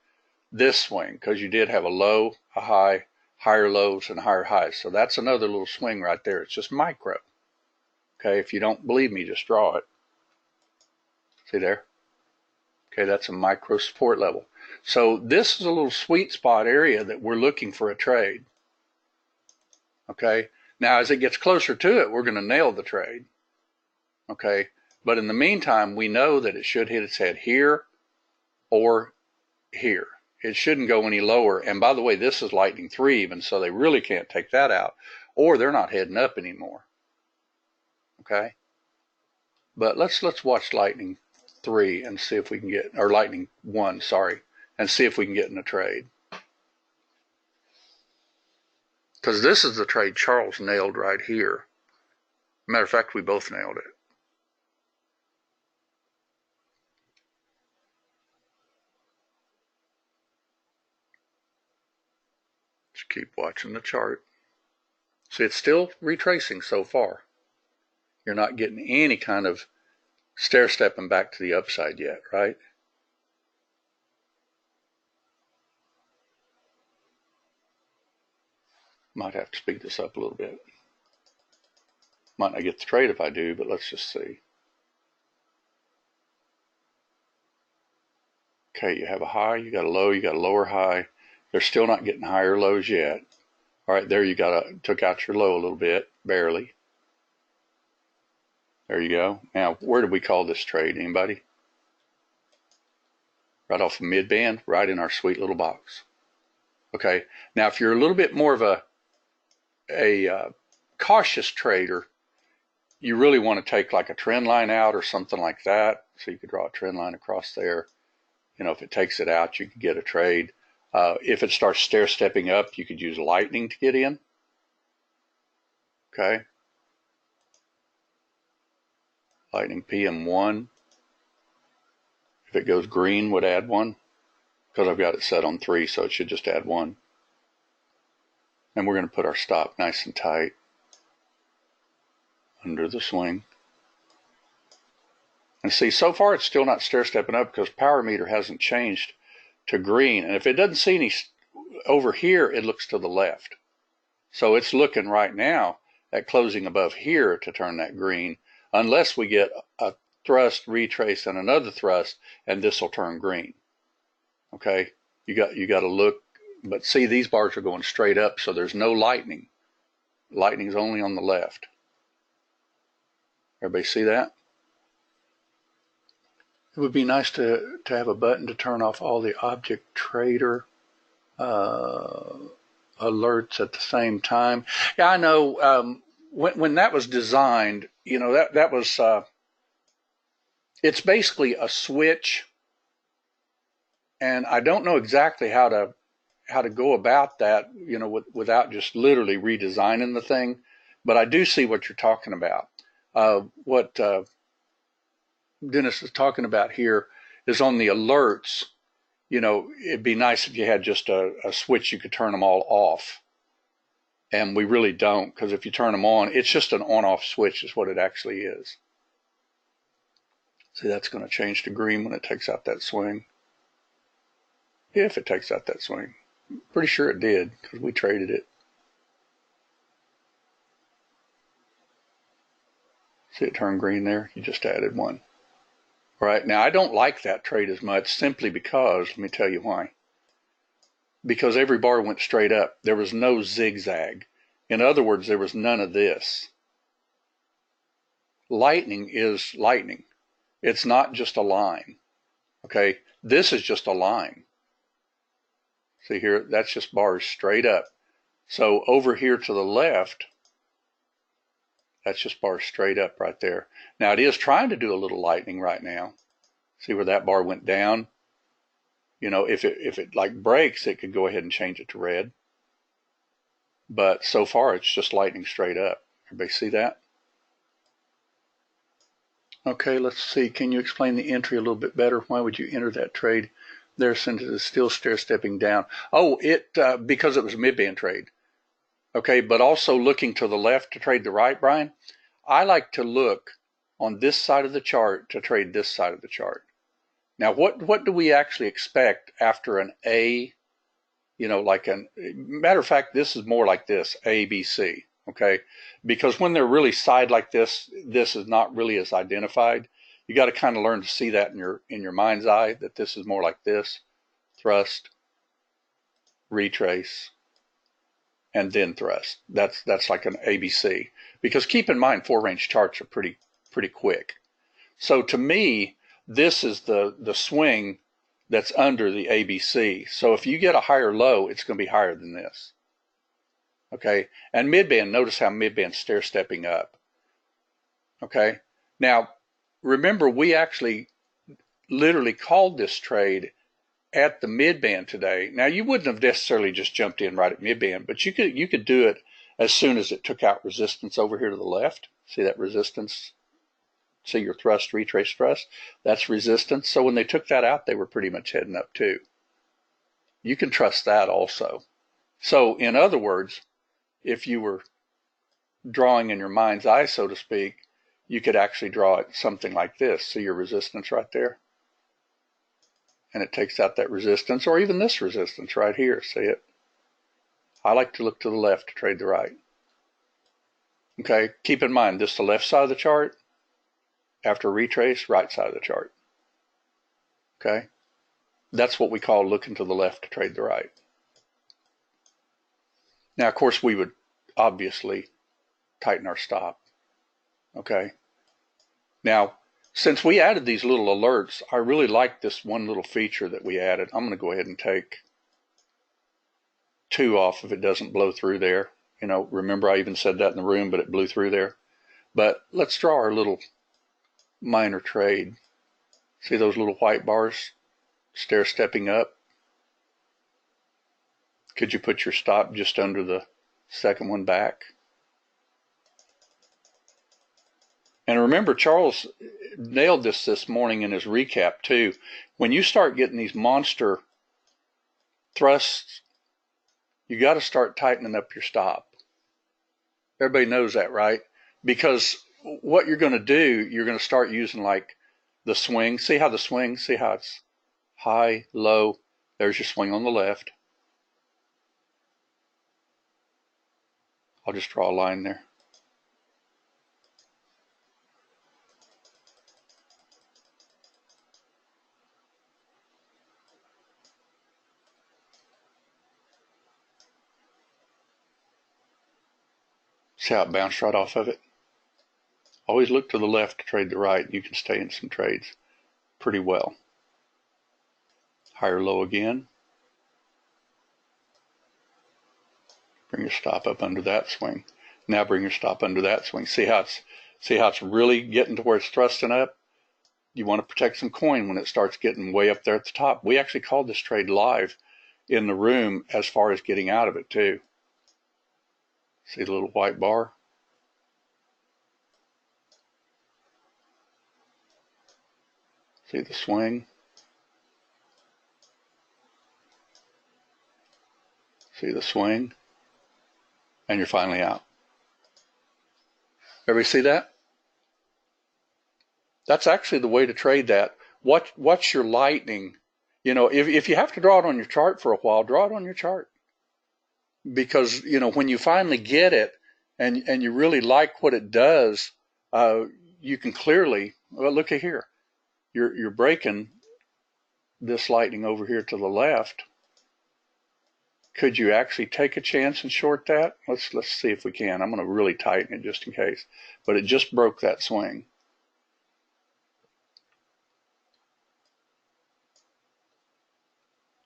this swing because you did have a low, a high, higher lows, and higher highs. So that's another little swing right there. It's just micro. Okay, if you don't believe me, just draw it. See there? Okay, that's a micro support level. So this is a little sweet spot area that we're looking for a trade. Okay, now as it gets closer to it, we're going to nail the trade. Okay, but in the meantime, we know that it should hit its head here or here. It shouldn't go any lower. And by the way, this is Lightning 3 even, so they really can't take that out, or they're not heading up anymore. Okay, but let's watch Lightning 3 and see if we can get, or Lightning 1, sorry, and see if we can get in a trade. Because this is the trade Charles nailed right here. Matter of fact, we both nailed it. Just keep watching the chart. See, it's still retracing so far. You're not getting any kind of stair-stepping back to the upside yet, right? Might have to speed this up a little bit. Might not get the trade if I do, but let's just see. Okay, you have a high, you got a low, you got a lower high. They're still not getting higher lows yet. All right, there you took out your low a little bit, barely. There you go. Now, where did we call this trade? Anybody? Right off of mid-band, right in our sweet little box. Okay, now if you're a little bit more of a cautious trader, you really want to take like a trend line out or something like that. So you could draw a trend line across there You know, if it takes it out, you could get a trade. If it starts stair-stepping up, you could use lightning to get in. Okay. Lightning PM1. If it goes green, would add one. Because I've got it set on 3, so it should just add 1. And we're going to put our stop nice and tight under the swing. And see, so far it's still not stair-stepping up because power meter hasn't changed to green. And if it doesn't see any over here, it looks to the left. So it's looking right now at closing above here to turn that green, unless we get a thrust, retrace, and another thrust, and this will turn green. Okay, you got to look, but see, these bars are going straight up, so there's no lightning. Lightning's only on the left. Everybody see that? It would be nice to have a button to turn off all the object trader alerts at the same time. Yeah, I know. When that was designed, you know, that was it's basically a switch, and I don't know exactly how to go about that, you know, without just literally redesigning the thing. But I do see what you're talking about. What Dennis is talking about here is on the alerts. You know, it'd be nice if you had just a switch you could turn them all off. And we really don't, because if you turn them on, it's just an on-off switch is what it actually is. See, that's going to change to green when it takes out that swing. If it takes out that swing. Pretty sure it did, because we traded it. See it turn green there? You just added 1. All right, now I don't like that trade as much simply because, let me tell you why. Because every bar went straight up. There was no zigzag. In other words, there was none of this. Lightning is lightning. It's not just a line. Okay, this is just a line. See here, that's just bars straight up. So over here to the left, that's just bars straight up right there. Now it is trying to do a little lightning right now. See where that bar went down? You know, if it like breaks, it could go ahead and change it to red. But so far, it's just lightning straight up. Everybody see that? Okay, let's see. Can you explain the entry a little bit better? Why would you enter that trade there since it is still stair-stepping down? Oh, because it was a mid-band trade. Okay, but also looking to the left to trade the right, Brian. I like to look on this side of the chart to trade this side of the chart. Now, what do we actually expect after an A? You know, like matter of fact, this is more like this, A, B, C, okay? Because when they're really side like this is not really as identified. You got to kind of learn to see that in your mind's eye, that this is more like this, thrust, retrace, and then thrust. That's like an ABC. Because keep in mind, 4-range charts are pretty quick. So to me, this is the swing that's under the ABC. So if you get a higher low, it's going to be higher than this. Okay, and midband, notice how midband's stair-stepping up. Okay, now remember we actually literally called this trade at the midband today. Now you wouldn't have necessarily just jumped in right at midband, but you could do it as soon as it took out resistance over here to the left. See that resistance? See your thrust, retrace thrust? That's resistance. So when they took that out, they were pretty much heading up too. You can trust that also. So in other words, if you were drawing in your mind's eye, so to speak, you could actually draw it something like this. See your resistance right there? And it takes out that resistance, or even this resistance right here. See it? I like to look to the left to trade the right. Okay, keep in mind, this is the left side of the chart. After retrace, right side of the chart. Okay? That's what we call looking to the left to trade the right. Now, of course, we would obviously tighten our stop. Okay? Now, since we added these little alerts, I really like this one little feature that we added. I'm going to go ahead and take 2 off if it doesn't blow through there. You know, remember I even said that in the room, but it blew through there. But let's draw our little minor trade. See those little white bars? stair-stepping up. Could you put your stop just under the second one back? And remember, Charles nailed this morning in his recap too. When you start getting these monster thrusts, you got to start tightening up your stop. Everybody knows that, right? Because what you're going to do, you're going to start using like the swing. See how it's high, low. There's your swing on the left. I'll just draw a line there. See how it bounced right off of it? Always look to the left to trade the right. You can stay in some trades pretty well. Higher, low again. Bring your stop up under that swing. Now bring your stop under that swing. See how it's really getting to where it's thrusting up? You want to protect some coin when it starts getting way up there at the top. We actually called this trade live in the room as far as getting out of it too. See the little white bar? See the swing? See the swing? And you're finally out. Everybody see that? That's actually the way to trade that. What's your lightning? You know, if you have to draw it on your chart for a while, draw it on your chart. Because, you know, when you finally get it and you really like what it does, you can clearly, well, look at here. You're breaking this lightning over here to the left. Could you actually take a chance and short that? Let's see if we can. I'm going to really tighten it just in case. But it just broke that swing.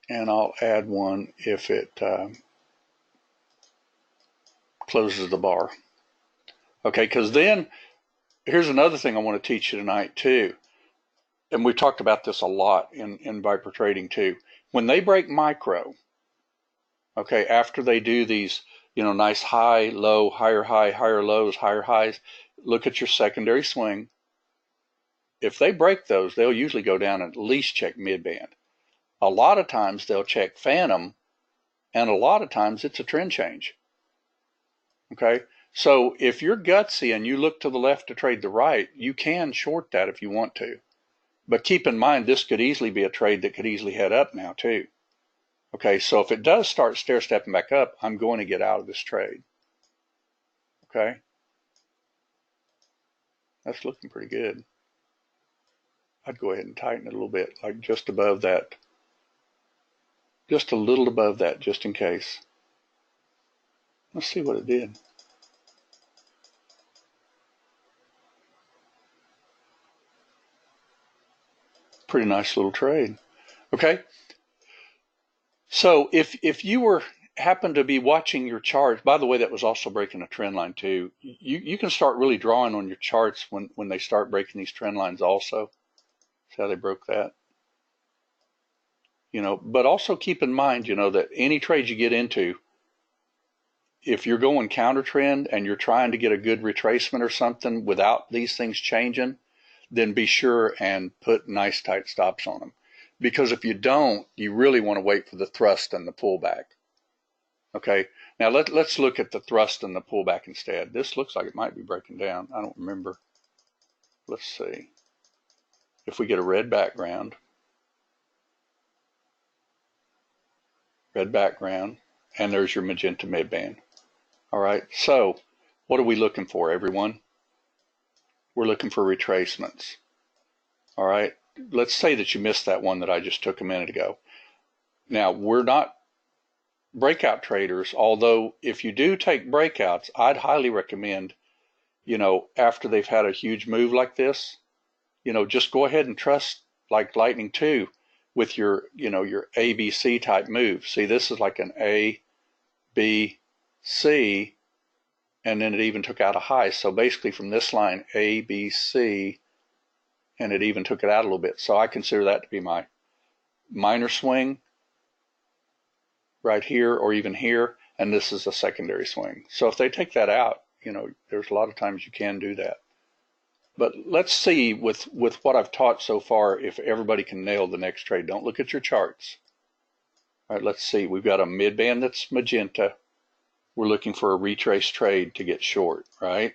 And I'll add one if it closes the bar. Okay, because then here's another thing I want to teach you tonight too. And we talked about this a lot in Viper trading too. When they break micro, okay, after they do these, you know, nice high, low, higher lows, higher highs, look at your secondary swing. If they break those, they'll usually go down and at least check midband. A lot of times they'll check phantom, and a lot of times it's a trend change. Okay, so if you're gutsy and you look to the left to trade the right, you can short that if you want to. But keep in mind, this could easily be a trade that could easily head up now too. Okay, so if it does start stair-stepping back up, I'm going to get out of this trade. Okay, that's looking pretty good. I'd go ahead and tighten it a little bit, like just above that. Just a little above that, just in case. Let's see what it did. Pretty nice little trade. Okay, so if you happen to be watching your charts, by the way, that was also breaking a trend line too. You can start really drawing on your charts when they start breaking these trend lines also. See how they broke that? You know, but also keep in mind, you know, that any trade you get into, if you're going counter trend and you're trying to get a good retracement or something without these things changing, then be sure and put nice tight stops on them. Because if you don't, you really want to wait for the thrust and the pullback. Okay, now let's look at the thrust and the pullback instead. This looks like it might be breaking down. I don't remember. Let's see. If we get a red background, and there's your magenta midband. All right, so what are we looking for, everyone? We're looking for retracements. All right, let's say that you missed that one that I just took a minute ago. Now, we're not breakout traders, although if you do take breakouts, I'd highly recommend, you know, after they've had a huge move like this, you know, just go ahead and trust like Lightning 2 with your, you know, your ABC type move. See, this is like an A, B, C, and then it even took out a high. So basically from this line, A, B, C, and it even took it out a little bit. So I consider that to be my minor swing right here or even here, and this is a secondary swing. So if they take that out, there's a lot of times you can do that. But let's see with what I've taught so far if everybody can nail the next trade. Don't look at your charts. All right, let's see. We've got a mid-band that's magenta. We're looking for a retrace trade to get short, right?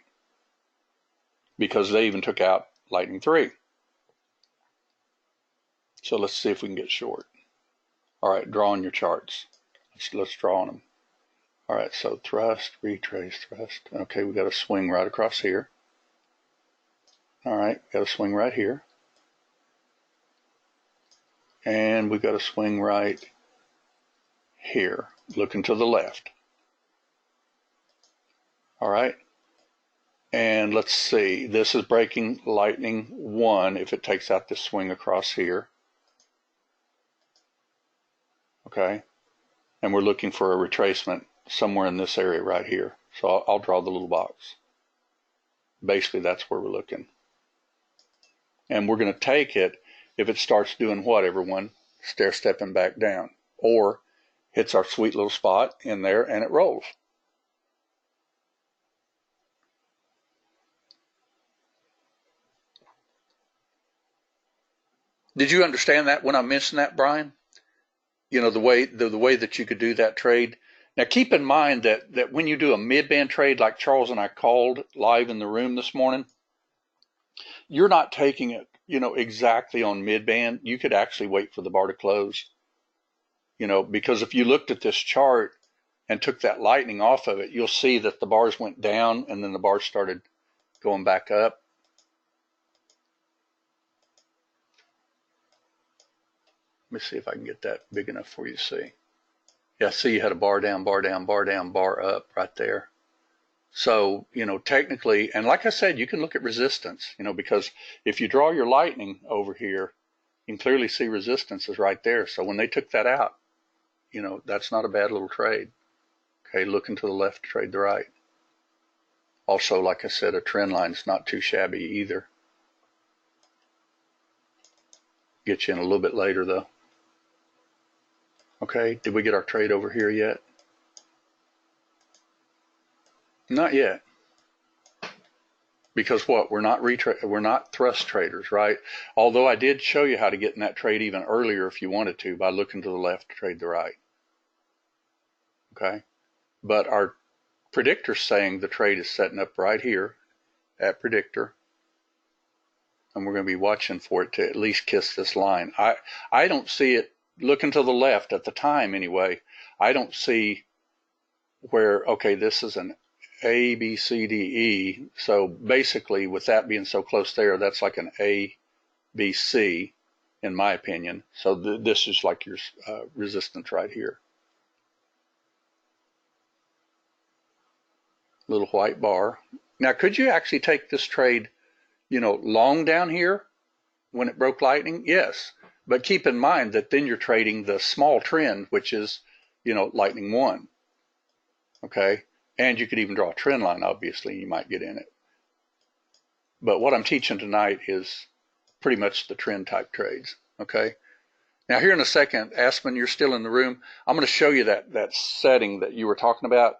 Because they even took out Lightning 3. So let's see if we can get short. All right, draw on your charts. Let's draw on them. All right, so thrust, retrace, thrust. Okay, we got a swing right across here. All right, got a swing right here. And we got a swing right here, looking to the left. All right. And let's see, this is breaking Lightning 1 if it takes out this swing across here. Okay. And we're looking for a retracement somewhere in this area right here. So I'll draw the little box. Basically, that's where we're looking. And we're going to take it if it starts doing what, everyone? Stair-stepping back down. Or hits our sweet little spot in there and it rolls. Did you understand that when I mentioned that, Brian? The way that you could do that trade. Now keep in mind that when you do a mid-band trade like Charles and I called live in the room this morning, you're not taking it, exactly on mid-band. You could actually wait for the bar to close. Because if you looked at this chart and took that lightning off of it, you'll see that the bars went down and then the bars started going back up. Let me see if I can get that big enough for you to see. Yeah, see you had a bar down, bar down, bar down, bar up right there. So, technically, and like I said, you can look at resistance, because if you draw your lightning over here, you can clearly see resistance is right there. So when they took that out, that's not a bad little trade. Okay, looking to the left, trade the right. Also, like I said, a trend line is not too shabby either. Get you in a little bit later though. Okay, did we get our trade over here yet? Not yet. Because what? We're not thrust traders, right? Although I did show you how to get in that trade even earlier if you wanted to by looking to the left, trade the right. Okay? But our predictor's saying the trade is setting up right here at predictor. And we're going to be watching for it to at least kiss this line. I don't see it looking to the left at the time anyway. I don't see where, okay, this is an A, B, C, D, E. So basically, with that being so close there, that's like an A, B, C, in my opinion. So this is like your resistance right here. Little white bar. Now, could you actually take this trade, long down here when it broke lightning? Yes. But keep in mind that then you're trading the small trend, which is, lightning 1. Okay? And you could even draw a trend line, obviously, you might get in it. But what I'm teaching tonight is pretty much the trend type trades. Okay? Now here in a second, Aspen, you're still in the room. I'm going to show you that setting that you were talking about.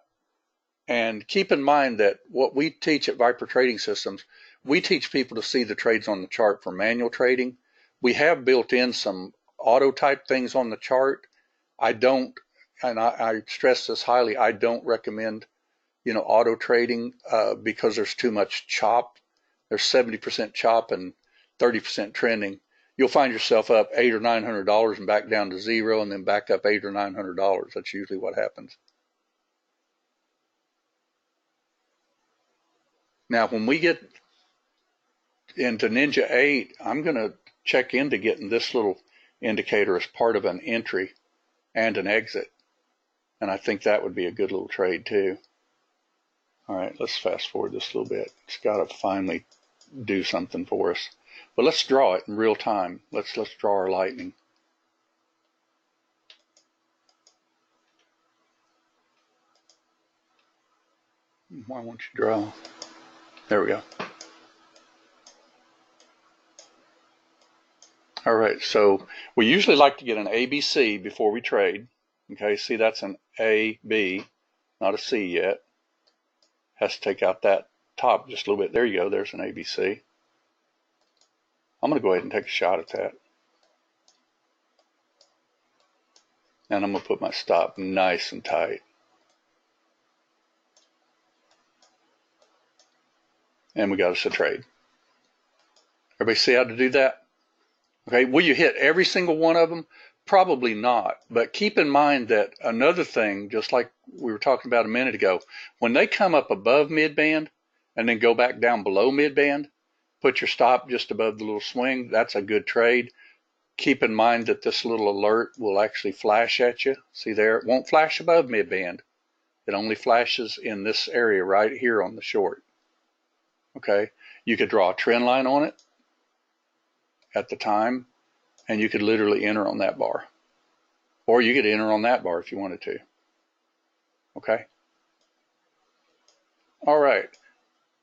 And keep in mind that what we teach at Viper Trading Systems, we teach people to see the trades on the chart for manual trading. We have built in some auto type things on the chart. I don't, and I stress this highly, I don't recommend, auto trading because there's too much chop. There's 70% chop and 30% trending. You'll find yourself up $800 or $900 and back down to zero, and then back up $800 or $900. That's usually what happens. Now, when we get into Ninja 8, I'm going to check into getting this little indicator as part of an entry and an exit. And I think that would be a good little trade too. All right, let's fast forward this a little bit. It's got to finally do something for us. But let's draw it in real time. Let's draw our lightning. Why won't you draw? There we go. All right, so we usually like to get an ABC before we trade. Okay, see that's an AB, not a C yet. Has to take out that top just a little bit. There you go, there's an ABC. I'm going to go ahead and take a shot at that. And I'm going to put my stop nice and tight. And we got us a trade. Everybody see how to do that? Okay, will you hit every single one of them? Probably not. But keep in mind that another thing, just like we were talking about a minute ago, when they come up above mid-band and then go back down below mid-band, put your stop just above the little swing. That's a good trade. Keep in mind that this little alert will actually flash at you. See there? It won't flash above mid-band. It only flashes in this area right here on the short. Okay, you could draw a trend line on it at the time, and you could literally enter on that bar. Or you could enter on that bar if you wanted to. Okay? All right.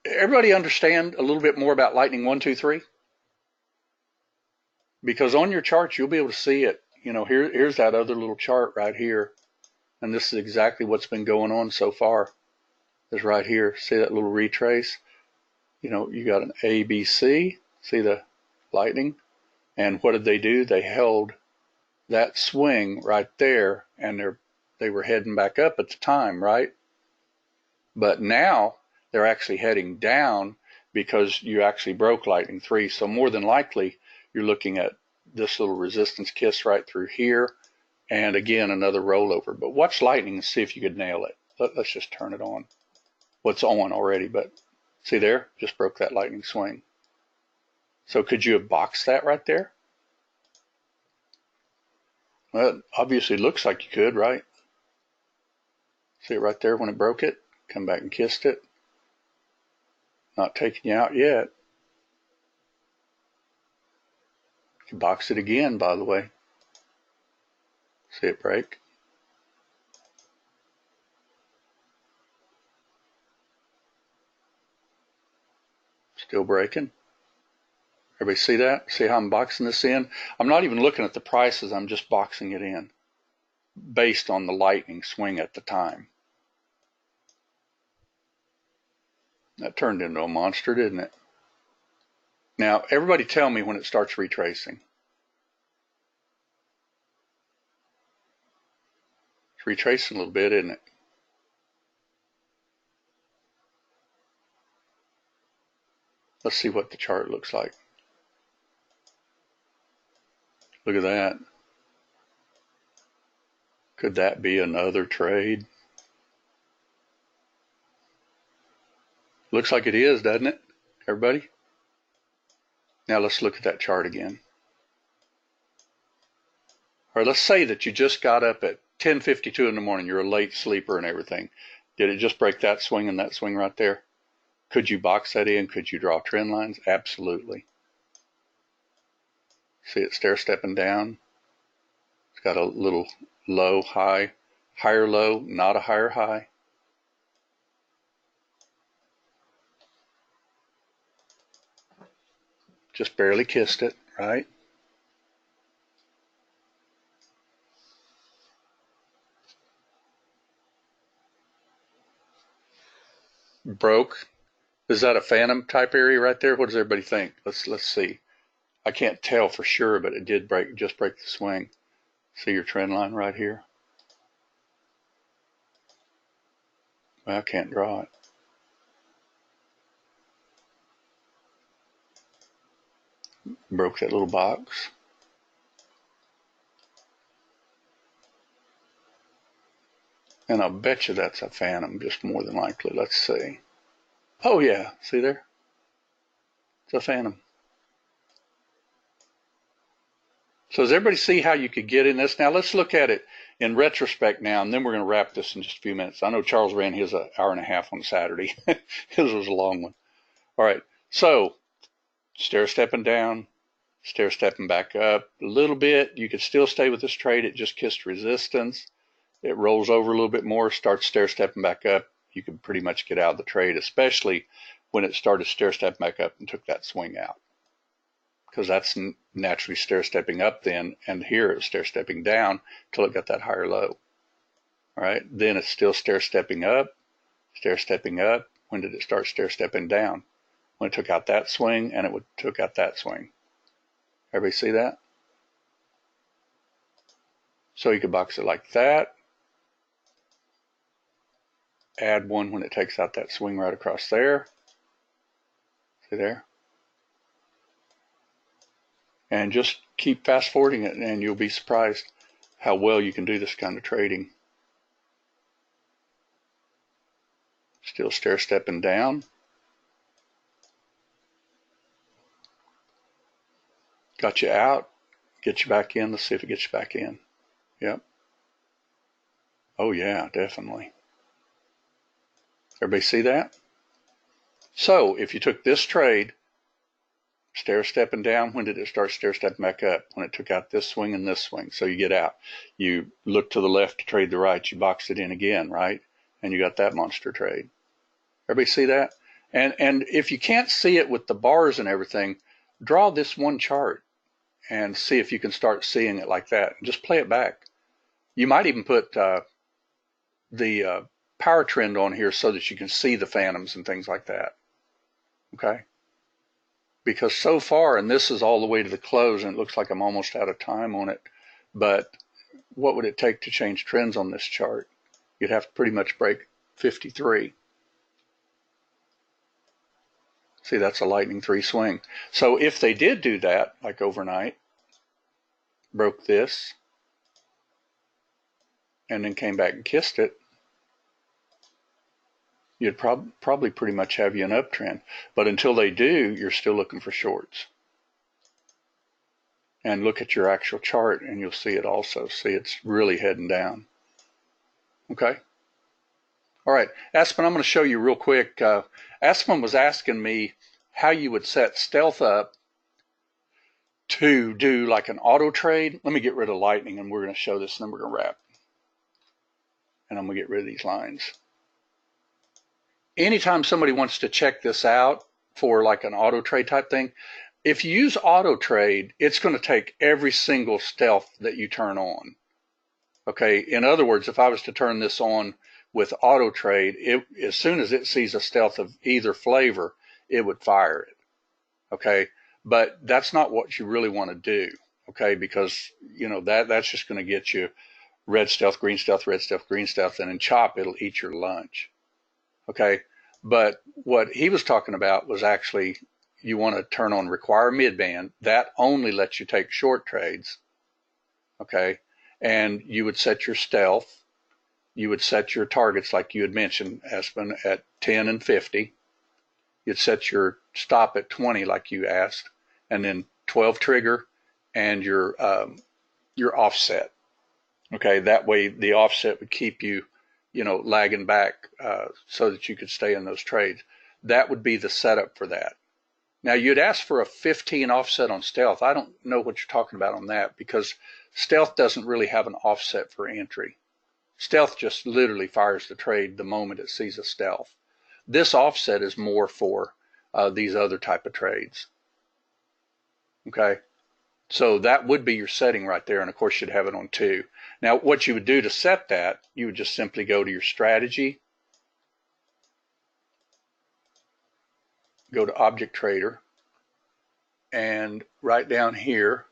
Everybody understand a little bit more about Lightning123? Because on your chart, you'll be able to see it. You know, here's that other little chart right here. And this is exactly what's been going on so far. Is right here. See that little retrace? You know, you got an ABC. See the lightning? And what did they do? They held that swing right there, and they were heading back up at the time, right? But now they're actually heading down because you actually broke lightning 3. So more than likely, you're looking at this little resistance kiss right through here, and again, another rollover. But watch lightning and see if you could nail it. Let's just turn it on. Well, it's on already, but see there? Just broke that lightning swing. So could you have boxed that right there? Well, it obviously looks like you could, right? See it right there when it broke it? Come back and kissed it. Not taking you out yet. You can box it again, by the way. See it break? Still breaking. Everybody see that? See how I'm boxing this in? I'm not even looking at the prices. I'm just boxing it in based on the lightning swing at the time. That turned into a monster, didn't it? Now, everybody tell me when it starts retracing. It's retracing a little bit, isn't it? Let's see what the chart looks like. Look at that. Could that be another trade? Looks like it is, doesn't it, everybody? Now let's look at that chart again. All right, let's say that you just got up at 10:52 in the morning. You're a late sleeper and everything. Did it just break that swing and that swing right there? Could you box that in? Could you draw trend lines? Absolutely. See it stair-stepping down? It's got a little low, high, higher low, not a higher high. Just barely kissed it, right? Broke. Is that a phantom type area right there? What does everybody think? Let's see. I can't tell for sure, but it did break, just break the swing. See your trend line right here? Well, I can't draw it. Broke that little box. And I'll bet you that's a phantom, just more than likely. Let's see. Oh yeah, see there? It's a phantom. So does everybody see how you could get in this? Now let's look at it in retrospect now, and then we're going to wrap this in just a few minutes. I know Charles ran his an hour and a half on Saturday. His was a long one. All right, so stair-stepping down, stair-stepping back up a little bit. You could still stay with this trade. It just kissed resistance. It rolls over a little bit more, starts stair-stepping back up. You can pretty much get out of the trade, especially when it started stair-stepping back up and took that swing out. because that's naturally stair-stepping up then, and here it's stair-stepping down till it got that higher low. All right, then it's still stair-stepping up, stair-stepping up. When did it start stair-stepping down? When it took out that swing, and it took out that swing. Everybody see that? So you could box it like that. Add one when it takes out that swing right across there. See there? And just keep fast forwarding it, and you'll be surprised how well you can do this kind of trading. Still stair-stepping down. Got you out. Get you back in. Let's see if it gets you back in. Yep. Oh yeah, definitely. Everybody see that? So if you took this trade, stair-stepping down, when did it start stair-stepping back up? When it took out this swing and this swing. So you get out. You look to the left to trade the right. You box it in again, right? And you got that monster trade. Everybody see that? And if you can't see it with the bars and everything, draw this one chart and see if you can start seeing it like that. Just play it back. You might even put the power trend on here so that you can see the phantoms and things like that. Okay? Because so far, and this is all the way to the close, and it looks like I'm almost out of time on it, but what would it take to change trends on this chart? You'd have to pretty much break 53. See, that's a lightning 3 swing. So if they did do that, like overnight, broke this, and then came back and kissed it, you'd probably pretty much have you an uptrend. But until they do, you're still looking for shorts. And look at your actual chart, and you'll see it also. See, it's really heading down. Okay? All right, Aspen, I'm going to show you real quick. Aspen was asking me how you would set stealth up to do like an auto trade. Let me get rid of lightning, and we're going to show this, and then we're going to wrap. And I'm going to get rid of these lines. Anytime somebody wants to check this out for like an auto trade type thing, if you use auto trade, it's going to take every single stealth that you turn on. Okay, in other words, if I was to turn this on with auto trade, as soon as it sees a stealth of either flavor, it would fire it. Okay, but that's not what you really want to do. Okay, because you know that's just going to get you red stealth, green stealth, red stealth, green stealth, and in chop it'll eat your lunch. Okay, but what he was talking about was actually you want to turn on require midband. That only lets you take short trades. Okay, and you would set your stealth. You would set your targets like you had mentioned, Aspen, at 10 and 50. You'd set your stop at 20 like you asked, and then 12 trigger and your offset. Okay, that way the offset would keep you, lagging back so that you could stay in those trades. That would be the setup for that. Now, you'd ask for a 15 offset on stealth. I don't know what you're talking about on that because stealth doesn't really have an offset for entry. Stealth just literally fires the trade the moment it sees a stealth. This offset is more for these other type of trades. Okay, so that would be your setting right there, and of course you'd have it on 2. Now, what you would do to set that, you would just simply go to your strategy, go to Object Trader, and right down here,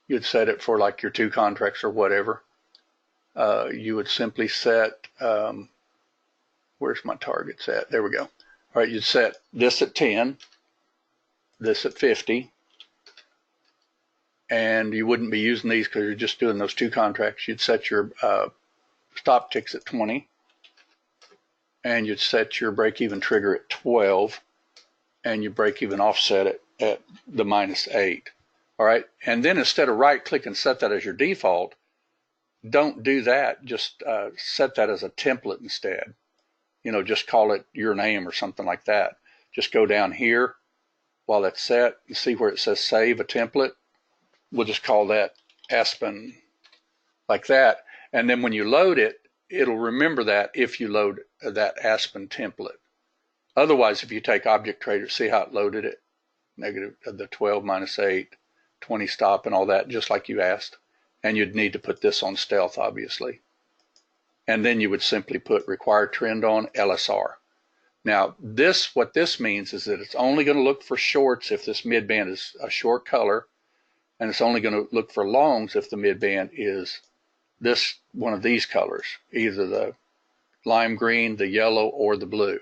you'd set it for like your 2 contracts or whatever. You would simply set, where's my targets at? There we go. All right, you'd set this at 10, this at 50, and you wouldn't be using these because you're just doing those 2 contracts. You'd set your stop ticks at 20, and you'd set your break-even trigger at 12, and your break-even offset at the -8. All right, and then instead of right-click and set that as your default, don't do that. Just set that as a template instead. Just call it your name or something like that. Just go down here while it's set and see where it says save a template. We'll just call that Aspen like that. And then when you load it, it'll remember that if you load that Aspen template. Otherwise, if you take Object Trader, see how it loaded it? negative the 12 minus 8, 20 stop and all that, just like you asked. And you'd need to put this on stealth, obviously. And then you would simply put required trend on LSR. Now, what this means is that it's only going to look for shorts if this midband is a short color, and it's only going to look for longs if the midband is this one of these colors, either the lime green, the yellow, or the blue.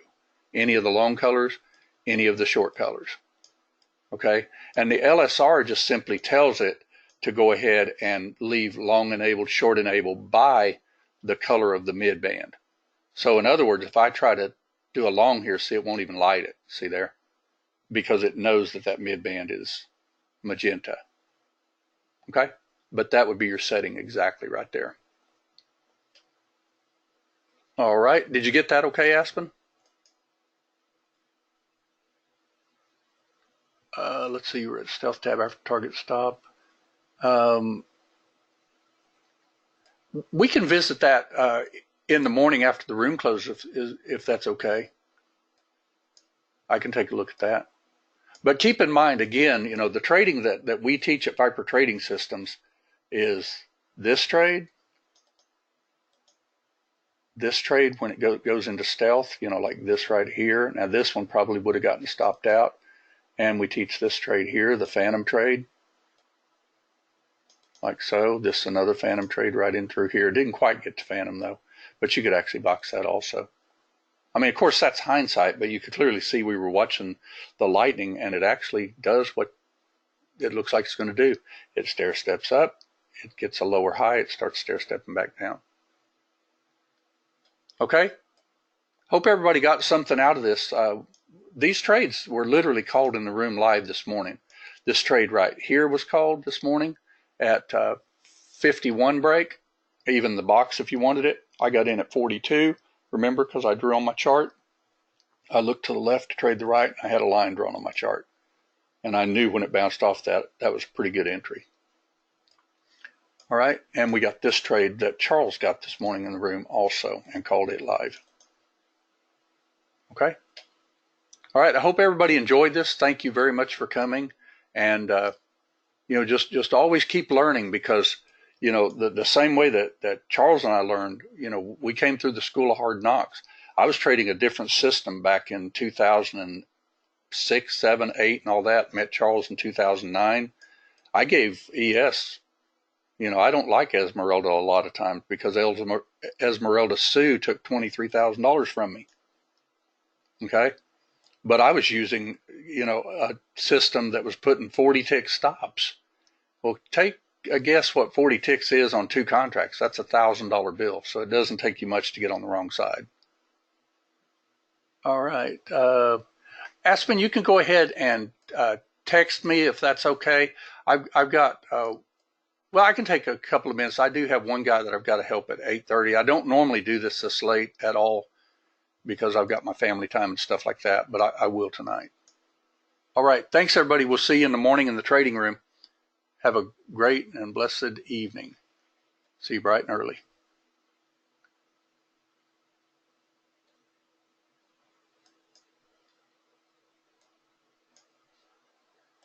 Any of the long colors, any of the short colors. Okay? And the LSR just simply tells it to go ahead and leave long enabled, short enabled by the color of the midband. So in other words, if I try to do a long here, see, it won't even light it. See there? Because it knows that that midband is magenta. Okay? But that would be your setting exactly right there. All right. Did you get that okay, Aspen? Let's see. We're at stealth tab after target stop. We can visit that in the morning after the room closes if that's okay. I can take a look at that. But keep in mind, again, you know, the trading that we teach at Viper Trading Systems is this trade when it goes into stealth, you know, like this right here. Now this one probably would have gotten stopped out. And we teach this trade here, the phantom trade, like so. This is another phantom trade right in through here. Didn't quite get to phantom though, but you could actually box that also. I mean, of course, that's hindsight, but you could clearly see we were watching the lightning, and it actually does what it looks like it's going to do. It stair steps up, it gets a lower high, it starts stair stepping back down. Okay? Hope everybody got something out of this. These trades were literally called in the room live this morning. This trade right here was called this morning at 51 break, even the box if you wanted it. I got in at 42. Remember, because I drew on my chart, I looked to the left to trade the right. I had a line drawn on my chart. And I knew when it bounced off that was a pretty good entry. All right, and we got this trade that Charles got this morning in the room also and called it live. Okay? All right, I hope everybody enjoyed this. Thank you very much for coming. And, you know, just always keep learning because, you know, the same way that Charles and I learned, you know, we came through the School of Hard Knocks. I was trading a different system back in 2006, 7, 8, and all that. Met Charles in 2009. I gave ES, you know, I don't like Esmeralda a lot of times because Esmeralda Sue took $23,000 from me. Okay? But I was using, you know, a system that was putting 40 tick stops. Well, take a guess what 40 ticks is on 2 contracts. That's a $1,000 bill. So it doesn't take you much to get on the wrong side. All right. Aspen, you can go ahead and text me if that's okay. I've got, well, I can take a couple of minutes. I do have one guy that I've got to help at 8:30. I don't normally do this late at all because I've got my family time and stuff like that, but I will tonight. All right. Thanks, everybody. We'll see you in the morning in the trading room. Have a great and blessed evening. See you bright and early.